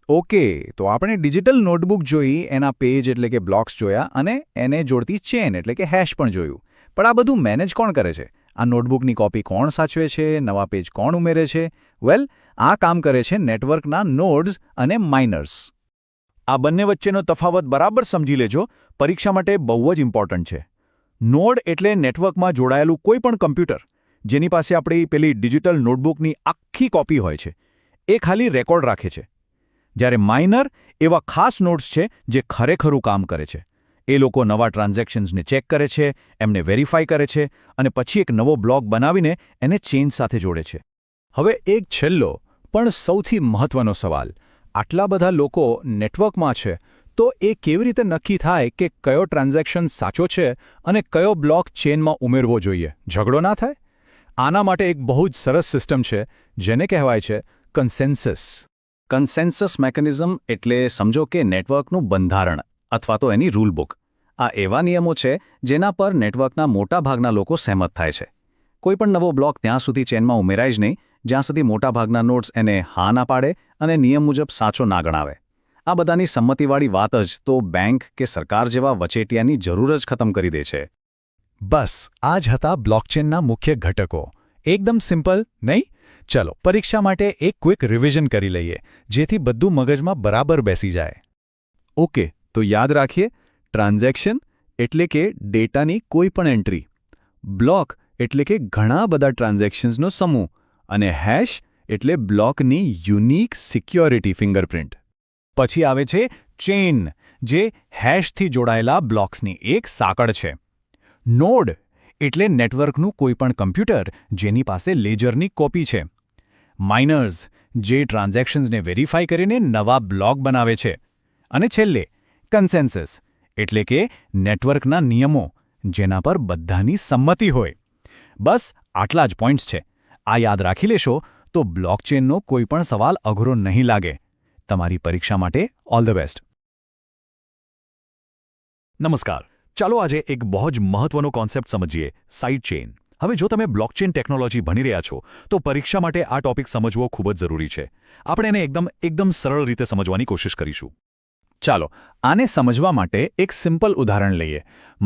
ઓકે, તો આપણે ડિજિટલ નોટબુક જોઈ, એના પેજ એટલે કે બ્લોક્સ જોયા, અને એને જોડતી ચેન એટલે કે હેશ પણ જોયું. પણ આ બધું મેનેજ કોણ કરે છે? આ નોટબુકની કોપી કોણ સાચવે છે? નવા પેજ કોણ ઉમેરે છે? વેલ, આ કામ કરે છે નેટવર્કના નોડ્સ અને માઇનર્સ. આ બંને વચ્ચેનો તફાવત બરાબર સમજી લેજો, પરીક્ષા માટે બહુ જ ઇમ્પોર્ટન્ટ છે. નોડ એટલે નેટવર્કમાં જોડાયેલું કોઈ પણ કમ્પ્યુટર, જેની પાસે આપણી પેલી ડિજિટલ નોટબુકની આખી કોપી હોય છે. એ ખાલી રેકોર્ડ રાખે છે. જ્યારે માઇનર એવા ખાસ નોડ્સ છે જે ખરેખરું કામ કરે છે. એ લોકો નવા ટ્રાન્ઝેક્શન્સને ચેક કરે છે, એમને વેરીફાઈ કરે છે અને પછી એક નવો બ્લોક બનાવીને એને ચેઇન સાથે જોડે છે. હવે એક છેલ્લો પણ સૌથી મહત્વનો સવાલ. આટલા બધા લોકો નેટવર્કમાં છે, તો એ કેવી રીતે નક્કી થાય કે કયો ટ્રાન્ઝેક્શન સાચો છે અને કયો બ્લોક ચેઇનમાં ઉમેરવો જોઈએ? ઝઘડો ના થાય? આના માટે એક બહુ જ સરસ સિસ્ટમ છે, જેને કહેવાય છે કન્સેન્સસ. કન્સેન્સસ મેકેનિઝમ એટલે સમજો કે નેટવર્કનું બંધારણ અથવા તો એની રૂલ બુક. આ એવા નિયમો છે જેના પર નેટવર્કના મોટાભાગના લોકો સહેમત થાય છે. કોઈપણ નવો બ્લોક ત્યાં સુધી ચેનમાં ઉમેરાય જ નહીં જ્યાં સુધી મોટાભાગના નોડ્સ એને હા ના પાડે અને નિયમ મુજબ સાચો ના ગણાવે. આ બધાની સંમતિવાળી વાત જ તો બેંક કે સરકાર જેવા વચેટિયાની જરૂર જ ખતમ કરી દે છે. બસ આ જ હતા બ્લોકચેનના મુખ્ય ઘટકો. એકદમ સિમ્પલ, નહીં? ચલો પરીક્ષા માટે એક ક્વિક રિવિઝન કરી લઈએ, જેથી બધું મગજમાં બરાબર બેસી જાય. ઓકે, તો યાદ રાખીએ, ટ્રાન્ઝેક્શન એટલે કે ડેટાની કોઈ પણ એન્ટ્રી, બ્લોક એટલે કે ઘણા બધા ટ્રાન્ઝેક્શન્સનો સમૂહ અને હેશ એટલે બ્લોકની યુનિક સિક્યોરિટી ફિંગરપ્રિન્ટ. પછી આવે છે ચેઇન, જે હેશથી જોડાયેલા બ્લોક્સની એક સાંકળ છે. નોડ એટલે નેટવર્કનું કોઈપણ કમ્પ્યુટર જેની પાસે લેજરની કોપી છે. માઇનર્સ, જે ટ્રાન્ઝેક્શન્સને વેરીફાઈ કરીને નવા બ્લોક બનાવે છે. અને છેલ્લે કન્સેન્સસ એટલે કે નેટવર્કના નિયમો, જેના પર બધાની સંમતિ હોય. બસ આટલા જ પોઈન્ટ્સ છે. આ યાદ રાખી લેશો તો બ્લોકચેનનો કોઈપણ સવાલ અઘરો નહીં લાગે. તમારી પરીક્ષા માટે ઓલ ધ બેસ્ટ. નમસ્કાર. ચાલો આજે એક બહુ જ મહત્વનો કોન્સેપ્ટ સમજીએ, સાઇડ ચેઇન. હવે જો તમે બ્લોકચેન ટેકનોલોજી ભણી રહ્યા છો તો પરીક્ષા માટે આ ટોપિક સમજવો ખૂબ જ જરૂરી છે. આપણે એને એકદમ સરળ રીતે સમજવાની કોશિશ કરીશું. ચાલો આને સમજવા માટે એક સિમ્પલ ઉદાહરણ લઈએ.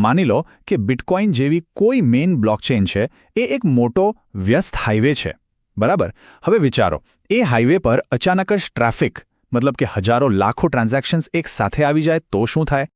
માની લો કે બિટકોઇન જેવી કોઈ મેઇન બ્લોકચેન છે, એ એક મોટો વ્યસ્ત હાઈવે છે. બરાબર? હવે વિચારો, એ હાઈવે પર અચાનક જ ટ્રાફિક, મતલબ કે હજારો લાખો ટ્રાન્ઝેક્શન્સ એક સાથે આવી જાય તો શું થાય?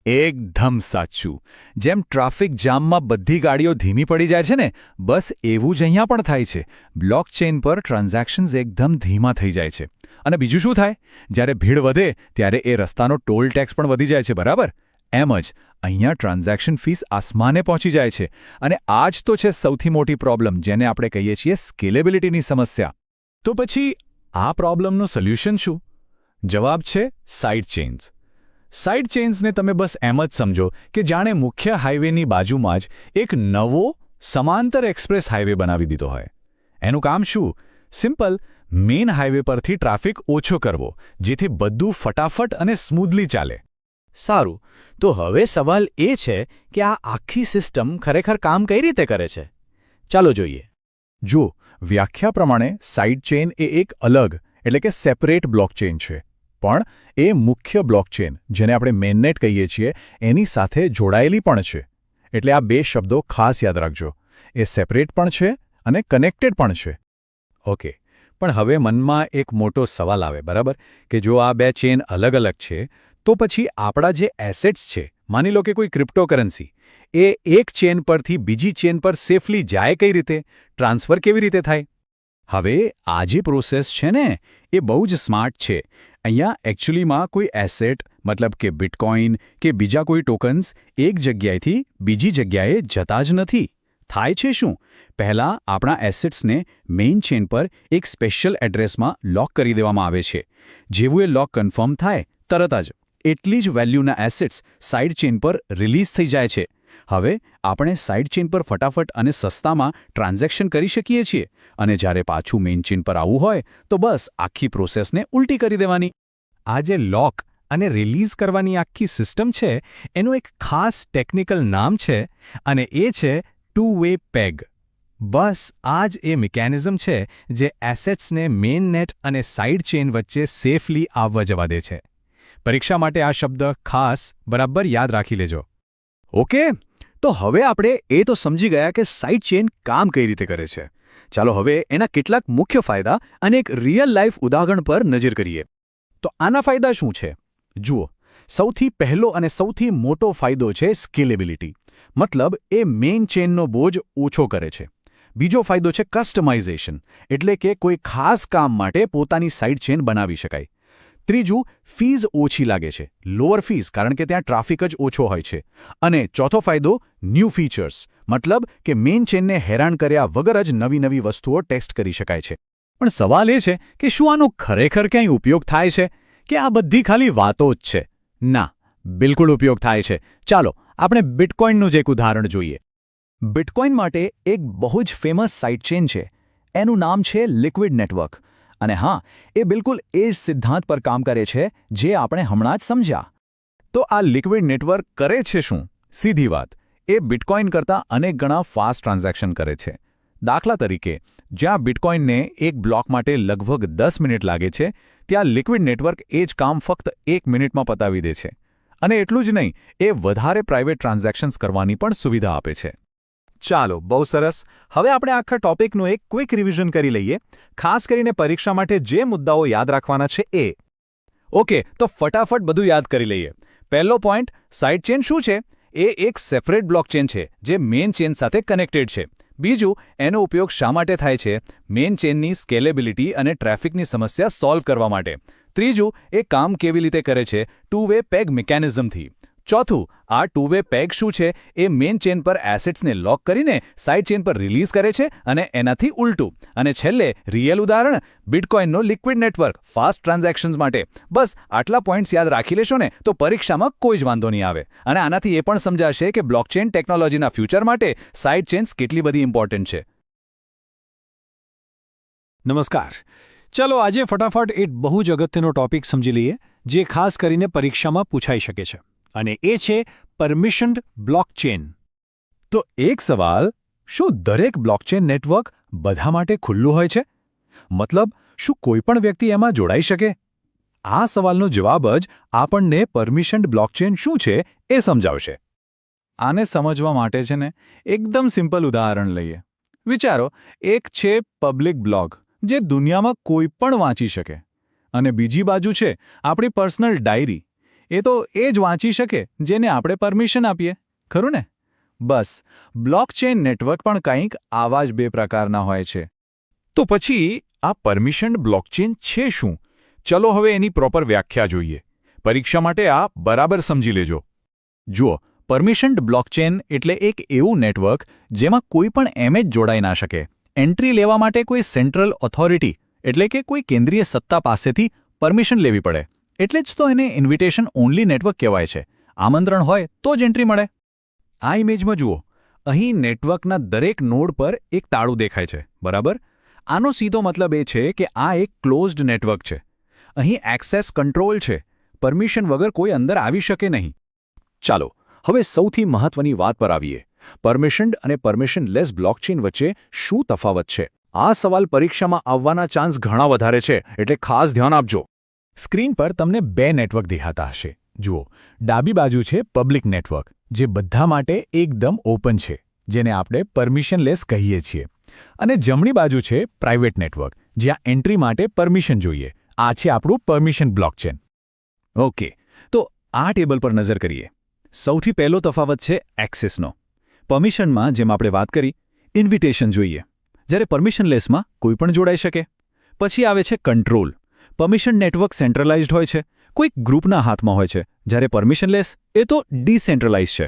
એકદમ સાચું. જેમ ટ્રાફિક જામમાં બધી ગાડીઓ ધીમી પડી જાય છે ને, બસ એવું જ અહીંયા પણ થાય છે. બ્લોકચેન પર ટ્રાન્ઝેક્શન્સ એકદમ ધીમા થઈ જાય છે. અને બીજું શું થાય? જ્યારે ભીડ વધે ત્યારે એ રસ્તાનો ટોલ ટેક્સ પણ વધી જાય છે. બરાબર? એમ જ અહીંયા ટ્રાન્ઝેક્શન ફીસ આસમાને પહોંચી જાય છે. અને આ જ તો છે સૌથી મોટી પ્રોબ્લેમ, જેને આપણે કહીએ છીએ સ્કેલેબિલિટીની સમસ્યા. તો પછી આ પ્રોબ્લેમનું સોલ્યુશન શું? જવાબ છે સાઇડ ચેઇન્સ. સાઇડ ચેઇન્સને તમે બસ એમ જ સમજો કે જાણે મુખ્ય હાઈવેની બાજુમાં જ એક નવો સમાંતર એક્સપ્રેસ હાઈવે બનાવી દીધો હોય. એનું કામ શું? સિમ્પલ, મેઇન હાઈવે પરથી ટ્રાફિક ઓછો કરવો, જેથી બધું ફટાફટ અને સ્મૂધલી ચાલે. સારું, તો હવે સવાલ એ છે કે આ આખી સિસ્ટમ ખરેખર કામ કઈ રીતે કરે છે? ચાલો જોઈએ. જો વ્યાખ્યા પ્રમાણે સાઇડ ચેઇન એ એક અલગ એટલે કે સેપરેટ બ્લોકચેન છે, પણ એ મુખ્ય બ્લોકચેન, જેને આપણે મેઇનનેટ કહીએ છીએ, એની સાથે જોડાયેલી પણ છે. એટલે આ બે શબ્દો ખાસ યાદ રાખજો. એ સેપરેટ પણ છે અને કનેક્ટેડ પણ છે. ઓકે, પણ હવે મનમાં એક મોટો સવાલ આવે, બરાબર, કે જો આ બે ચેન અલગ અલગ છે તો પછી આપણા જે એસેટ્સ છે, માની લો કે કોઈ ક્રિપ્ટોકરન્સી, એ એક ચેન પરથી બીજી ચેન પર સેફલી જાય કઈ રીતે? ટ્રાન્સફર કેવી રીતે થાય? હવે આ જે પ્રોસેસ છે ને, એ બહુ જ સ્માર્ટ છે. અહીંયા એકચ્યુઅલીમાં કોઈ એસેટ, મતલબ કે બિટકોઇન કે બીજા કોઈ ટોકન્સ એક જગ્યાએથી બીજી જગ્યાએ જતા જ નથી. થાય છે શું? પહેલાં આપણા એસેટ્સને મેઇન ચેન પર એક સ્પેશિયલ એડ્રેસમાં લોક કરી દેવામાં આવે છે. જેવું એ લોક કન્ફર્મ થાય તરત જ એટલી જ વેલ્યુના એસેટ્સ સાઇડ ચેન પર રિલીઝ થઈ જાય છે. હવે આપણે સાઇડ ચેન પર ફટાફટ અને સસ્તામાં ટ્રાન્ઝેક્શન કરી શકીએ છીએ, અને જ્યારે પાછું મેઇન ચેન પર આવવું હોય તો બસ આખી પ્રોસેસને ઉલટી કરી દેવાની. આ જે લોક અને રિલીઝ કરવાની આખી સિસ્ટમ છે, એનું એક ખાસ ટેકનિકલ નામ છે, અને એ છે ટુ વે પેગ. બસ આ જ એ મિકેનિઝમ છે જે એસેટ્સને મેઇન નેટ અને સાઇડ ચેન વચ્ચે સેફલી આવવા જવા દે છે. પરીક્ષા માટે આ શબ્દ ખાસ બરાબર યાદ રાખી લેજો. ઓકે, તો હવે આપણે એ તો સમજી ગયા કે સાઇડ ચેન કામ કઈ રીતે કરે છે. ચાલો હવે એના કેટલાક મુખ્ય ફાયદા અને એક રિયલ લાઈફ ઉદાહરણ પર નજર કરીએ. તો આના ફાયદા શું છે? જુઓ, સૌથી પહેલો અને સૌથી મોટો ફાયદો છે સ્કેલેબિલિટી. મતલબ એ મેઇન ચેનનો બોજ ઓછો કરે છે. બીજો ફાયદો છે કસ્ટમાઇઝેશન, એટલે કે કોઈ ખાસ કામ માટે પોતાની સાઇડ ચેન બનાવી શકાય. ત્રીજું, ફીઝ ઓછી લાગે છે, લોઅર ફીઝ, કારણ કે ત્યાં ટ્રાફિક જ ઓછો હોય છે. અને ચોથો ફાયદો, ન્યૂ ફીચર્સ, મતલબ કે મેઇન ચેનને હેરાન કર્યા વગર જ નવી વસ્તુઓ ટેસ્ટ કરી શકાય છે. પણ સવાલ એ છે કે શું આનો ખરેખર ક્યાંય ઉપયોગ થાય છે કે આ બધી ખાલી વાતો જ છે? ના, બિલકુલ ઉપયોગ થાય છે. ચાલો આપણે બિટકોઇનનું જ એક ઉદાહરણ જોઈએ. બિટકોઇન માટે એક બહુ જ ફેમસ સાઇડ ચેન છે. એનું નામ છે લિક્વિડ નેટવર્ક. અને હા, એ બિલકુલ એ જ સિદ્ધાંત પર કામ કરે છે જે આપણે હમણાં જ સમજ્યા. તો આ લિક્વિડ નેટવર્ક કરે છે શું? સીધી વાત, એ બિટકોઇન કરતાં અનેક ગણા ફાસ્ટ ટ્રાન્ઝેક્શન કરે છે. દાખલા તરીકે, જ્યાં બિટકોઇનને એક બ્લોક માટે લગભગ 10 મિનિટ લાગે છે, ત્યાં લિક્વિડ નેટવર્ક એ જ કામ ફક્ત 1 મિનિટમાં પતાવી દે છે. અને એટલું જ નહીં, એ વધારે પ્રાઇવેટ ટ્રાન્ઝેક્શન્સ કરવાની પણ સુવિધા આપે છે. ચાલો, બહુ સરસ. હવે આપણે આખા ટોપિકનું એક ક્વિક રિવિઝન કરી લઈએ, ખાસ કરીને પરીક્ષા માટે જે મુદ્દાઓ યાદ રાખવાના છે એ. ઓકે, તો ફટાફટ બધું યાદ કરી લઈએ. પહેલો પોઈન્ટ, સાઇડ ચેન શું છે? એ એક સેપરેટ બ્લોકચેન છે જે મેઇન ચેન સાથે કનેક્ટેડ છે. બીજું, એનો ઉપયોગ શા માટે થાય છે? મેઇન ચેનની સ્કેલેબિલિટી અને ટ્રાફિકની સમસ્યા સોલ્વ કરવા માટે. ત્રીજું, એ કામ કેવી રીતે કરે છે? ટુ વે પેગ મિકેનિઝમથી. ચોથું, આ ટુ વે પેગ શું છે? એ મેઇન ચેન પર એસેટ્સને લોક કરીને સાઇડ ચેન પર રિલીઝ કરે છે અને એનાથી ઉલટું. અને છેલ્લે, રિયલ ઉદાહરણ, બિટકોઇનનો લિક્વિડ નેટવર્ક, ફાસ્ટ ટ્રાન્ઝેક્શન્સ માટે. બસ આટલા પોઈન્ટ્સ યાદ રાખી લેશો ને તો પરીક્ષામાં કોઈ જ વાંધો નહીં આવે. અને આનાથી એ પણ સમજાશે કે બ્લોકચેન ટેકનોલોજીના ફ્યુચર માટે સાઇડ ચેન્સ કેટલી બધી ઇમ્પોર્ટન્ટ છે. નમસ્કાર. ચલો આજે ફટાફટ એક બહુ જ અગત્યનો ટોપિક સમજી લઈએ જે ખાસ કરીને પરીક્ષામાં પૂછાઈ શકે છે. અને એ છે પરમિશન્ડ બ્લોકચેન. તો એક સવાલ, શું દરેક બ્લોકચેન નેટવર્ક બધા માટે ખુલ્લું હોય છે? મતલબ, શું કોઈ પણ વ્યક્તિ એમાં જોડાઈ શકે? આ સવાલનો જવાબ જ આપણને પરમિશન્ડ બ્લોકચેન શું છે એ સમજાવશે. આને સમજવા માટે છે ને એકદમ સિમ્પલ ઉદાહરણ લઈએ. વિચારો, એક છે પબ્લિક બ્લોગ જે દુનિયામાં કોઈ પણ વાંચી શકે, અને બીજી બાજુ છે આપણી પર્સનલ ડાયરી. એ તો એ જ વાંચી શકે જેને આપણે પરમિશન આપીએ, ખરું ને? બસ, બ્લોકચેન નેટવર્ક પણ કંઈક આવા જ બે પ્રકારના હોય છે. તો પછી આ પરમિશન્ડ બ્લોકચેન છે શું? ચલો હવે એની પ્રોપર વ્યાખ્યા જોઈએ. પરીક્ષા માટે આ બરાબર સમજી લેજો. જુઓ, પરમિશન્ડ બ્લોકચેન એટલે એક એવું નેટવર્ક જેમાં કોઈ પણ એમ જ જોડાઈ ના શકે. એન્ટ્રી લેવા માટે કોઈ સેન્ટ્રલ ઓથોરિટી એટલે કે કોઈ કેન્દ્રીય સત્તા પાસેથી પરમિશન લેવી પડે. એટલે જ તો એને ઇન્વિટેશન ઓનલી નેટવર્ક કહેવાય છે. આમંત્રણ હોય તો જ એન્ટ્રી મળે. આ ઇમેજમાં જુઓ, અહીં નેટવર્કના દરેક નોડ પર એક તાળું દેખાય છે, બરાબર? આનો સીધો મતલબ એ છે કે આ એક ક્લોઝડ નેટવર્ક છે. અહીં એક્સેસ કંટ્રોલ છે, પરમિશન વગર કોઈ અંદર આવી શકે નહીં. ચાલો હવે સૌથી મહત્વની વાત પર આવીએ. પરમિશન્ડ અને પરમિશનલેસ બ્લોકચેન વચ્ચે શું તફાવત છે? આ સવાલ પરીક્ષામાં આવવાના ચાન્સ ઘણા વધારે છે, એટલે ખાસ ધ્યાન આપજો. સ્ક્રીન પર તમને બે નેટવર્ક દેખાતા હશે. જુઓ, ડાબી બાજુ છે પબ્લિક નેટવર્ક જે બધા માટે એકદમ ઓપન છે, જેને આપણે પરમિશનલેસ કહીએ છીએ. અને જમણી બાજુ છે પ્રાઇવેટ નેટવર્ક જ્યાં એન્ટ્રી માટે પરમિશન જોઈએ. આ છે આપણું પરમિશન બ્લોકચેન. ઓકે, તો આ ટેબલ પર નજર કરીએ. સૌથી પહેલો તફાવત છે એક્સેસનો. પરમિશનમાં જેમ આપણે વાત કરી, ઇન્વિટેશન જોઈએ, જ્યારે પરમિશનલેસમાં કોઈ પણ જોડાઈ શકે. પછી આવે છે કંટ્રોલ. પરમિશન નેટવર્ક સેન્ટ્રલાઇઝ્ડ હોય છે, કોઈક ગ્રુપના હાથમાં હોય છે, જ્યારે પરમિશનલેસ એ તો ડિસેન્ટ્રલાઇઝ છે.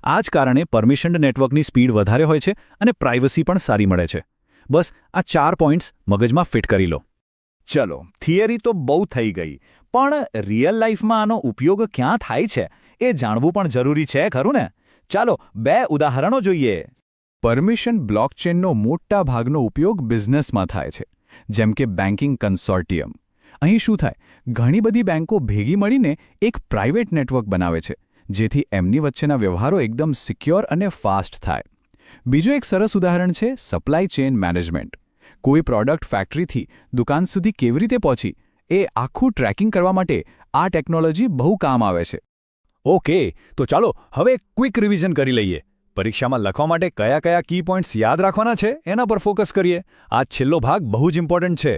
આ જ કારણે પરમિશન્ડ નેટવર્કની સ્પીડ વધારે હોય છે અને પ્રાઇવસી પણ સારી મળે છે. બસ આ 4 પોઈન્ટ્સ મગજમાં ફિટ કરી લો. ચલો, થિયરી તો બહુ થઈ ગઈ, પણ રિયલ લાઈફમાં આનો ઉપયોગ ક્યાં થાય છે એ જાણવું પણ જરૂરી છે, ખરું ને? ચાલો 2 ઉદાહરણો જોઈએ. પરમિશન બ્લોકચેનનો મોટા ભાગનો ઉપયોગ બિઝનેસમાં થાય છે, જેમ કે બેન્કિંગ કન્સોર્ટિયમ. અહીં શું થાય? ઘણી બધી બેન્કો ભેગી મળીને એક પ્રાઇવેટ નેટવર્ક બનાવે છે, જેથી એમની વચ્ચેના વ્યવહારો એકદમ સિક્યોર અને ફાસ્ટ થાય. બીજું એક સરસ ઉદાહરણ છે સપ્લાય ચેન મેનેજમેન્ટ. કોઈ પ્રોડક્ટ ફેક્ટરીથી દુકાન સુધી કેવી રીતે પહોંચી એ આખું ટ્રેકિંગ કરવા માટે આ ટેકનોલોજી બહુ કામ આવે છે. ઓકે, તો ચાલો હવે ક્વિક રિવિઝન કરી લઈએ. પરીક્ષામાં લખવા માટે કયા કયા કી પોઈન્ટ્સ યાદ રાખવાના છે એના પર ફોકસ કરીએ. આ છેલ્લો ભાગ બહુ જ ઇમ્પોર્ટન્ટ છે.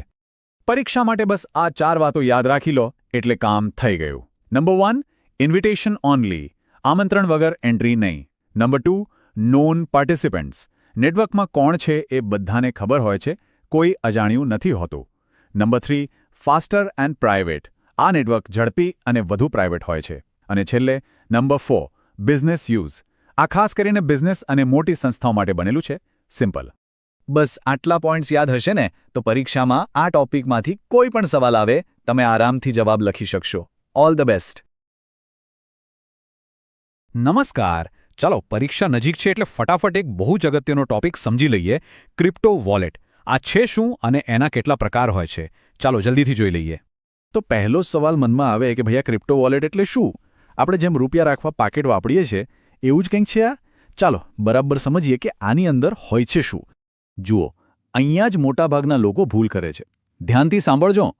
પરીક્ષા માટે બસ આ 4 વાતો યાદ રાખી લો એટલે કામ થઈ ગયું. નંબર 1, ઇન્વિટેશન ઓનલી, આમંત્રણ વગર એન્ટ્રી નહીં. નંબર 2, નોન પાર્ટિસિપન્ટ્સ, નેટવર્કમાં કોણ છે એ બધાને ખબર હોય છે, કોઈ અજાણ્યું નથી હોતું. Number 3, faster and private. આ નેટવર્ક ઝડપી અને વધુ પ્રાઇવેટ હોય છે. અને છેલ્લે નંબર 4, બિઝનેસ યુઝ. આ ખાસ કરીને બિઝનેસ અને મોટી સંસ્થાઓ માટે બનેલું છે. સિમ્પલ. બસ આટલા પોઈન્ટ્સ યાદ હશે ને તો પરીક્ષામાં આ ટોપિકમાંથી કોઈ પણ સવાલ આવે તમે આરામથી જવાબ લખી શકશો. All the best. નમસ્કાર. ચાલો, પરીક્ષા નજીક છે એટલે ફટાફટ એક બહુ જ અગત્યનો ટોપિક સમજી લઈએ. Crypto wallet. આ છે શું અને એના કેટલા પ્રકાર હોય છે? ચાલો જલ્દીથી જોઈ લઈએ. તો પહેલો સવાલ મનમાં આવે કે ભૈયા ક્રિપ્ટો વોલેટ એટલે શું? આપણે જેમ રૂપિયા રાખવા પાકેટ વાપરીએ છીએ એવું જ કંઈક છે આ? ચાલો બરાબર સમજીએ કે આની અંદર હોય છે શું. જુઓ, અહીંયા જ મોટાભાગના લોકો ભૂલ કરે છે. ધ્યાનથી સાંભળજો.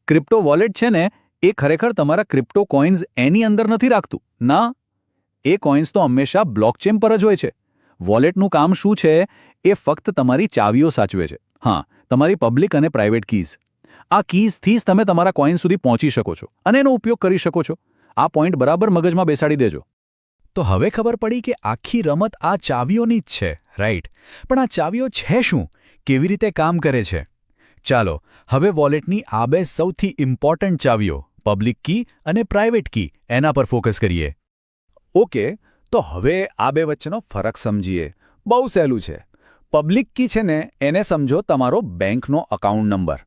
ક્રિપ્ટો વોલેટ છે ને એ ખરેખર તમારા ક્રિપ્ટો કોઇન્સ એની અંદર નથી રાખતું. ના, એ કોઇન્સ તો હંમેશા બ્લોકચેન પર જ હોય છે. વોલેટનું કામ શું છે? એ ફક્ત તમારી ચાવીઓ સાચવે છે. હા, તમારી પબ્લિક અને પ્રાઇવેટ કીઝ. આ કીઝથી જ તમે તમારા કોઇન સુધી પહોંચી શકો છો અને એનો ઉપયોગ કરી શકો છો. આ પોઈન્ટ બરાબર મગજમાં બેસાડી દેજો. તો હવે ખબર પડી કે આખી રમત આ ચાવીઓની જ છે, રાઈટ? પણ આ ચાવીઓ છે શું? કેવી રીતે કામ કરે છે? ચાલો હવે વોલેટની આ બે સૌથી ઇમ્પોર્ટન્ટ ચાવીઓ, પબ્લિક કી અને પ્રાઇવેટ કી, એના પર ફોકસ કરીએ. ઓકે, તો હવે આ બે વચ્ચેનો ફરક સમજીએ. બહુ સહેલું છે. પબ્લિક કી છે ને એને સમજો તમારો બેંકનો અકાઉન્ટ નંબર.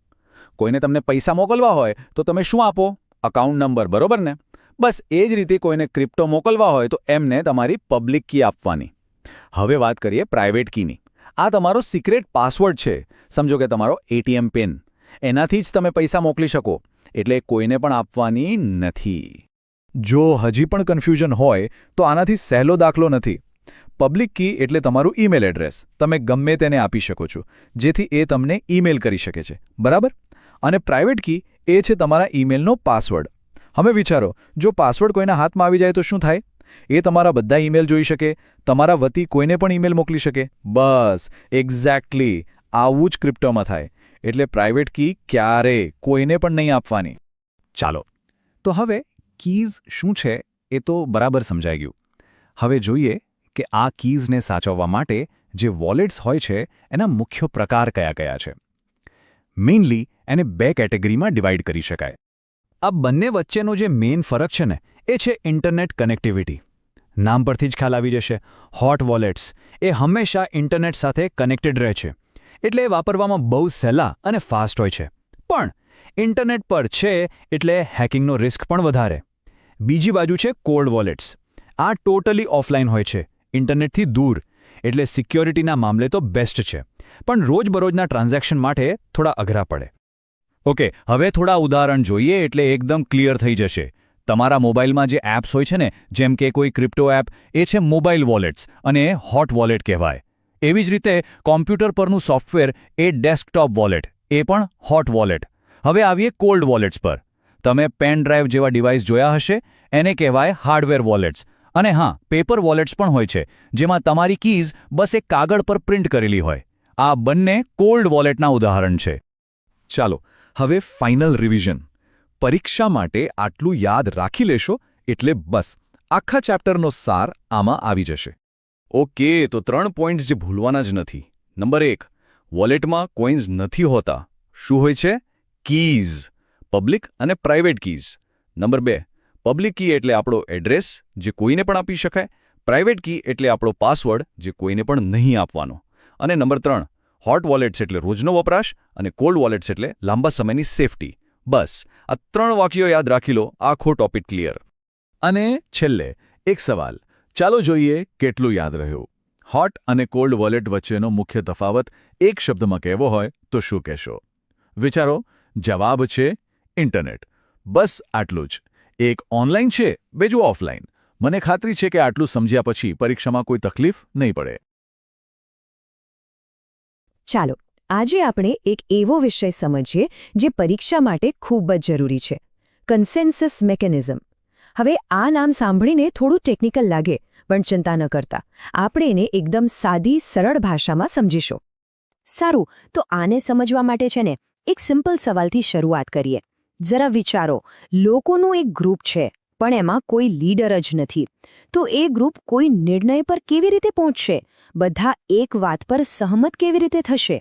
કોઈને તમને પૈસા મોકલવા હોય તો તમે શું આપો? અકાઉન્ટ નંબર, બરોબર ને? બસ એ જ રીતે કોઈને ક્રિપ્ટો મોકલવા હોય તો એમને તમારી પબ્લિક કી આપવાની. હવે વાત કરીએ પ્રાઇવેટ કીની. આ તમારો સિક્રેટ પાસવર્ડ છે. સમજો કે તમારો એટીએમ પિન. એનાથી જ તમે પૈસા મોકલી શકો. એટલે કોઈને પણ આપવાની નથી. જો હજી પણ કન્ફ્યુઝન હોય તો આનાથી સહેલો દાખલો નથી. પબ્લિક કી એટલે તમારું ઈમેલ એડ્રેસ. તમે ગમે તેને આપી શકો છો જેથી એ તમને ઈમેલ કરી શકે છે, બરાબર? અને પ્રાઇવેટ કી એ છે તમારા ઈમેલનો પાસવર્ડ. હવે વિચારો, જો પાસવર્ડ કોઈના હાથમાં આવી જાય તો શું થાય? એ તમારા બધા ઈમેલ જોઈ શકે, તમારા વતી કોઈને પણ ઈમેલ મોકલી શકે. બસ એક્ઝેક્ટલી આવું જ ક્રિપ્ટોમાં થાય. એટલે પ્રાઇવેટ કી ક્યારેય કોઈને પણ નહીં આપવાની. ચાલો, તો હવે કીઝ શું છે એ તો બરાબર સમજાઈ ગયું. હવે જોઈએ કે આ કીઝને સાચવવા માટે જે વોલેટ્સ હોય છે એના મુખ્ય પ્રકાર કયા કયા છે. મેઇનલી એને બે કેટેગરીમાં ડિવાઇડ કરી શકાય. આ બંને વચ્ચેનો જે મેઇન ફરક છે ને એ છે ઇન્ટરનેટ કનેક્ટિવિટી. નામ પરથી જ ખ્યાલ આવી જશે. હોટ વોલેટ્સ એ હંમેશા ઇન્ટરનેટ સાથે કનેક્ટેડ રહે છે. એટલે એ વાપરવામાં બહુ સહેલા અને ફાસ્ટ હોય છે. પણ ઇન્ટરનેટ પર છે એટલે હેકિંગનો રિસ્ક પણ વધારે. બીજી બાજુ છે કોલ્ડ વોલેટ્સ. આ ટોટલી ઓફલાઈન હોય છે, ઇન્ટરનેટથી દૂર. એટલે સિક્યોરિટીના મામલે તો બેસ્ટ છે, પણ રોજબરોજના ટ્રાન્ઝેક્શન માટે થોડા અઘરા પડે. ઓકે, હવે થોડા ઉદાહરણ જોઈએ એટલે એકદમ ક્લિયર થઈ જશે. તમારા મોબાઈલમાં જે એપ્સ હોય છે ને, જેમ કે કોઈ ક્રિપ્ટો એપ, એ છે મોબાઈલ વોલેટ્સ અને હોટ વોલેટ કહેવાય. એવી જ રીતે કોમ્પ્યુટર પરનું સોફ્ટવેર એ ડેસ્કટોપ વોલેટ, એ પણ હોટ વોલેટ. હવે આવીએ કોલ્ડ વોલેટ્સ પર. તમે પેન ડ્રાઈવ જેવા ડિવાઇસ જોયા હશે, એને કહેવાય હાર્ડવેર વોલેટ્સ. અને હા, પેપર વોલેટ્સ પણ હોય છે, જેમાં તમારી કીઝ બસ એક કાગળ પર પ્રિન્ટ કરેલી હોય. આ બંને કોલ્ડ વોલેટના ઉદાહરણ છે. ચાલો હવે ફાઇનલ રિવિઝન. પરીક્ષા માટે આટલું યાદ રાખી લેશો એટલે બસ આખા ચેપ્ટરનો સાર આમાં આવી જશે. ઓકે, તો 3 પોઈન્ટ્સ જે ભૂલવાના જ નથી. નંબર 1, વોલેટમાં કોઇન્સ નથી હોતા. શું હોય છે? કીઝ, પબ્લિક અને private keys. Number 2, public key એટલે આપણો એડ્રેસ જે કોઈને પણ આપી શકાય. પ્રાઇવેટ કી એટલે આપણો પાસવર્ડ જે કોઈને પણ નહીં આપવાનો. અને નંબર 3, હોટ વોલેટ્સ એટલે રોજનો વપરાશ અને કોલ્ડ વોલેટ્સ એટલે લાંબા સમયની સેફટી. બસ આ 3 વાક્યો યાદ રાખી લો, આખો ટોપિક ક્લિયર. અને છેલ્લે એક સવાલ. ચાલો જોઈએ કેટલું યાદ રહ્યું. હોટ અને કોલ્ડ વોલેટ વચ્ચેનો મુખ્ય તફાવત એક શબ્દમાં કહેવો હોય તો શું કહેશો? વિચારો. જવાબ છે ઇન્ટરનેટ. બસ આટલું જ. એક ઓનલાઈન છે, બીજું ઓફલાઈન. મને ખાતરી છે કે આટલું સમજ્યા પછી પરીક્ષામાં કોઈ તકલીફ નહીં પડે. ચાલો આજે આપણે એક એવો વિષય સમજીએ જે પરીક્ષા માટે ખૂબ જ જરૂરી છે, કન્સેન્સસ મિકેનિઝમ. હવે આ નામ સાંભળીને થોડું ટેકનિકલ લાગે, પણ ચિંતા ન કરતા, આપણે એને એકદમ સાદી સરળ ભાષામાં સમજીશું. સારું, તો આને સમજવા માટે છે ને એક સિમ્પલ સવાલથી શરૂઆત કરીએ. જરા વિચારો, લોકોનું એક ગ્રુપ છે, પણ એમાં કોઈ લીડર જ નથી. તો એ ગ્રુપ કોઈ નિર્ણય પર કેવી રીતે પહોંચશે? બધા એક વાત પર સહમત કેવી રીતે થશે?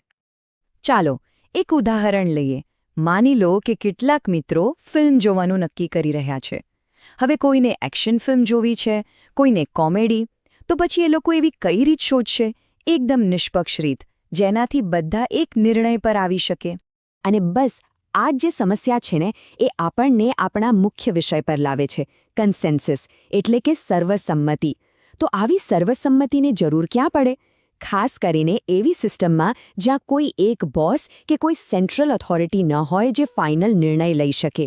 ચાલો એક ઉદાહરણ લઈએ. માની લો કે કેટલાક મિત્રો ફિલ્મ જોવાનું નક્કી કરી રહ્યા છે. હવે કોઈને એક્શન ફિલ્મ જોવી છે, કોઈને કોમેડી. તો પછી એ લોકો એવી કઈ રીત શોધશે, એકદમ નિષ્પક્ષ રીત, જેનાથી બધા એક નિર્ણય પર આવી શકે? અને બસ આ જે સમસ્યા છે ને, એ આપણને આપણા મુખ્ય વિષય પર લાવે છે, કન્સેન્સસ, એટલે કે સર્વસંમતિ. તો આવી સર્વસંમતિની જરૂર ક્યાં પડે? ખાસ કરીને એવી સિસ્ટમમાં જ્યાં કોઈ એક બોસ કે કોઈ સેન્ટ્રલ ઓથોરિટી ન હોય જે ફાઇનલ નિર્ણય લઈ શકે.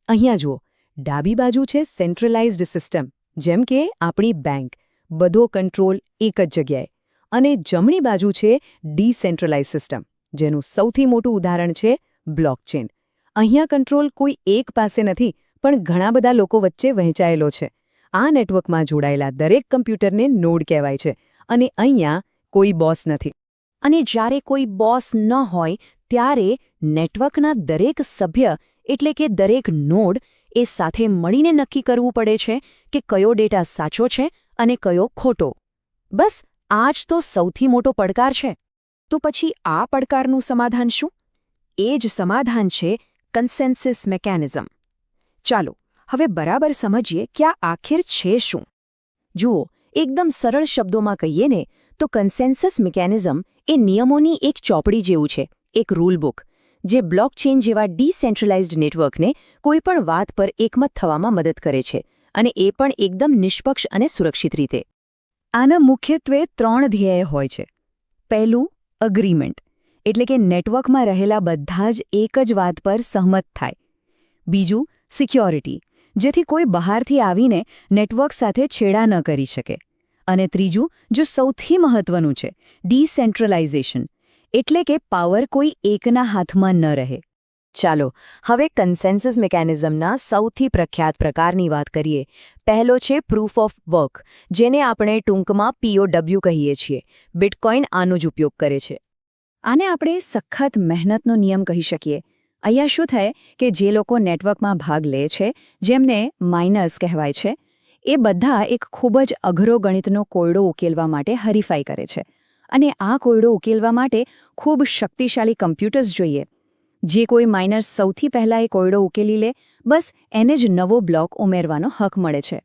અહીંયા જુઓ, ડાબી બાજુ છે સેન્ટ્રલાઇઝ્ડ સિસ્ટમ, જેમ કે આપણી બેંક, બધો કંટ્રોલ એક જ જગ્યાએ. અને જમણી બાજુ છે ડિસેન્ટ્રલાઇઝ સિસ્ટમ, જેનું સૌથી મોટું ઉદાહરણ છે બ્લોકચેન. અહીંયા કંટ્રોલ કોઈ એક પાસે નથી, પણ ઘણા બધા લોકો વચ્ચે વહેંચાયેલો છે. આ નેટવર્કમાં જોડાયેલા દરેક કમ્પ્યુટરને નોડ કહેવાય છે, અને અહીંયા કોઈ બોસ નથી. અને જ્યારે કોઈ બોસ ન હોય ત્યારે નેટવર્કના દરેક સભ્ય, એટલે કે દરેક નોડ, એ સાથે મળીને નક્કી કરવું પડે છે કે કયો ડેટા સાચો છે અને કયો ખોટો. બસ આ જ તો સૌથી મોટો પડકાર છે. તો પછી આ પડકારનું સમાધાન શું? એ જ સમાધાન છે કન્સેન્સસ મિકેનિઝમ. ચાલો હવે બરાબર સમજીએ કે આ આખિર છે શું. જુઓ, એકદમ સરળ શબ્દોમાં કહીએ ને તો કન્સેન્સસ મિકેનિઝમ એ નિયમોની એક ચોપડી જેવું છે, એક રૂલ બુક, જે બ્લોકચેન જેવા ડિસેન્ટ્રલાઇઝ્ડ નેટવર્કને કોઈપણ વાત પર એકમત થવામાં મદદ કરે છે, અને એ પણ એકદમ નિષ્પક્ષ અને સુરક્ષિત રીતે. આના મુખ્યત્વે 3 ધ્યેય હોય છે. પહેલું, અગ્રીમેન્ટ, એટલે કે નેટવર્કમાં રહેલા બધા જ એક જ વાત પર સહમત થાય. બીજું, સિક્યોરિટી, જેથી કોઈ બહારથી આવીને નેટવર્ક સાથે છેડા ન કરી શકે. અને ત્રીજું, જો સૌથી મહત્વનું છે, ડિસેન્ટ્રલાઇઝેશન, એટલે કે પાવર કોઈ એકના હાથમાં ન રહે. ચાલો હવે કન્સેન્સસ મિકેનિઝમના સૌથી પ્રખ્યાત પ્રકારની વાત કરીએ. પહેલો છે પ્રૂફ ઓફ વર્ક, જેને આપણે ટૂંકમાં POW કહીએ છીએ. બિટકોઇન આનો જ ઉપયોગ કરે છે. આને આપણે સખત મહેનતનો નિયમ કહી શકીએ. અહીંયા શું થાય કે જે લોકો નેટવર્કમાં ભાગ લે છે, જેમને માઇનર્સ કહેવાય છે, એ બધા એક ખૂબ જ અઘરો ગણિતનો કોયડો ઉકેલવા માટે હરીફાઈ કરે છે. અને આ કોયડો ઉકેલવા માટે ખૂબ શક્તિશાળી કમ્પ્યુટર્સ જોઈએ. જે કોઈ માઇનર્સ સૌથી પહેલાં એ કોયડો ઉકેલી લે, બસ એને જ નવો બ્લોક ઉમેરવાનો હક મળે છે.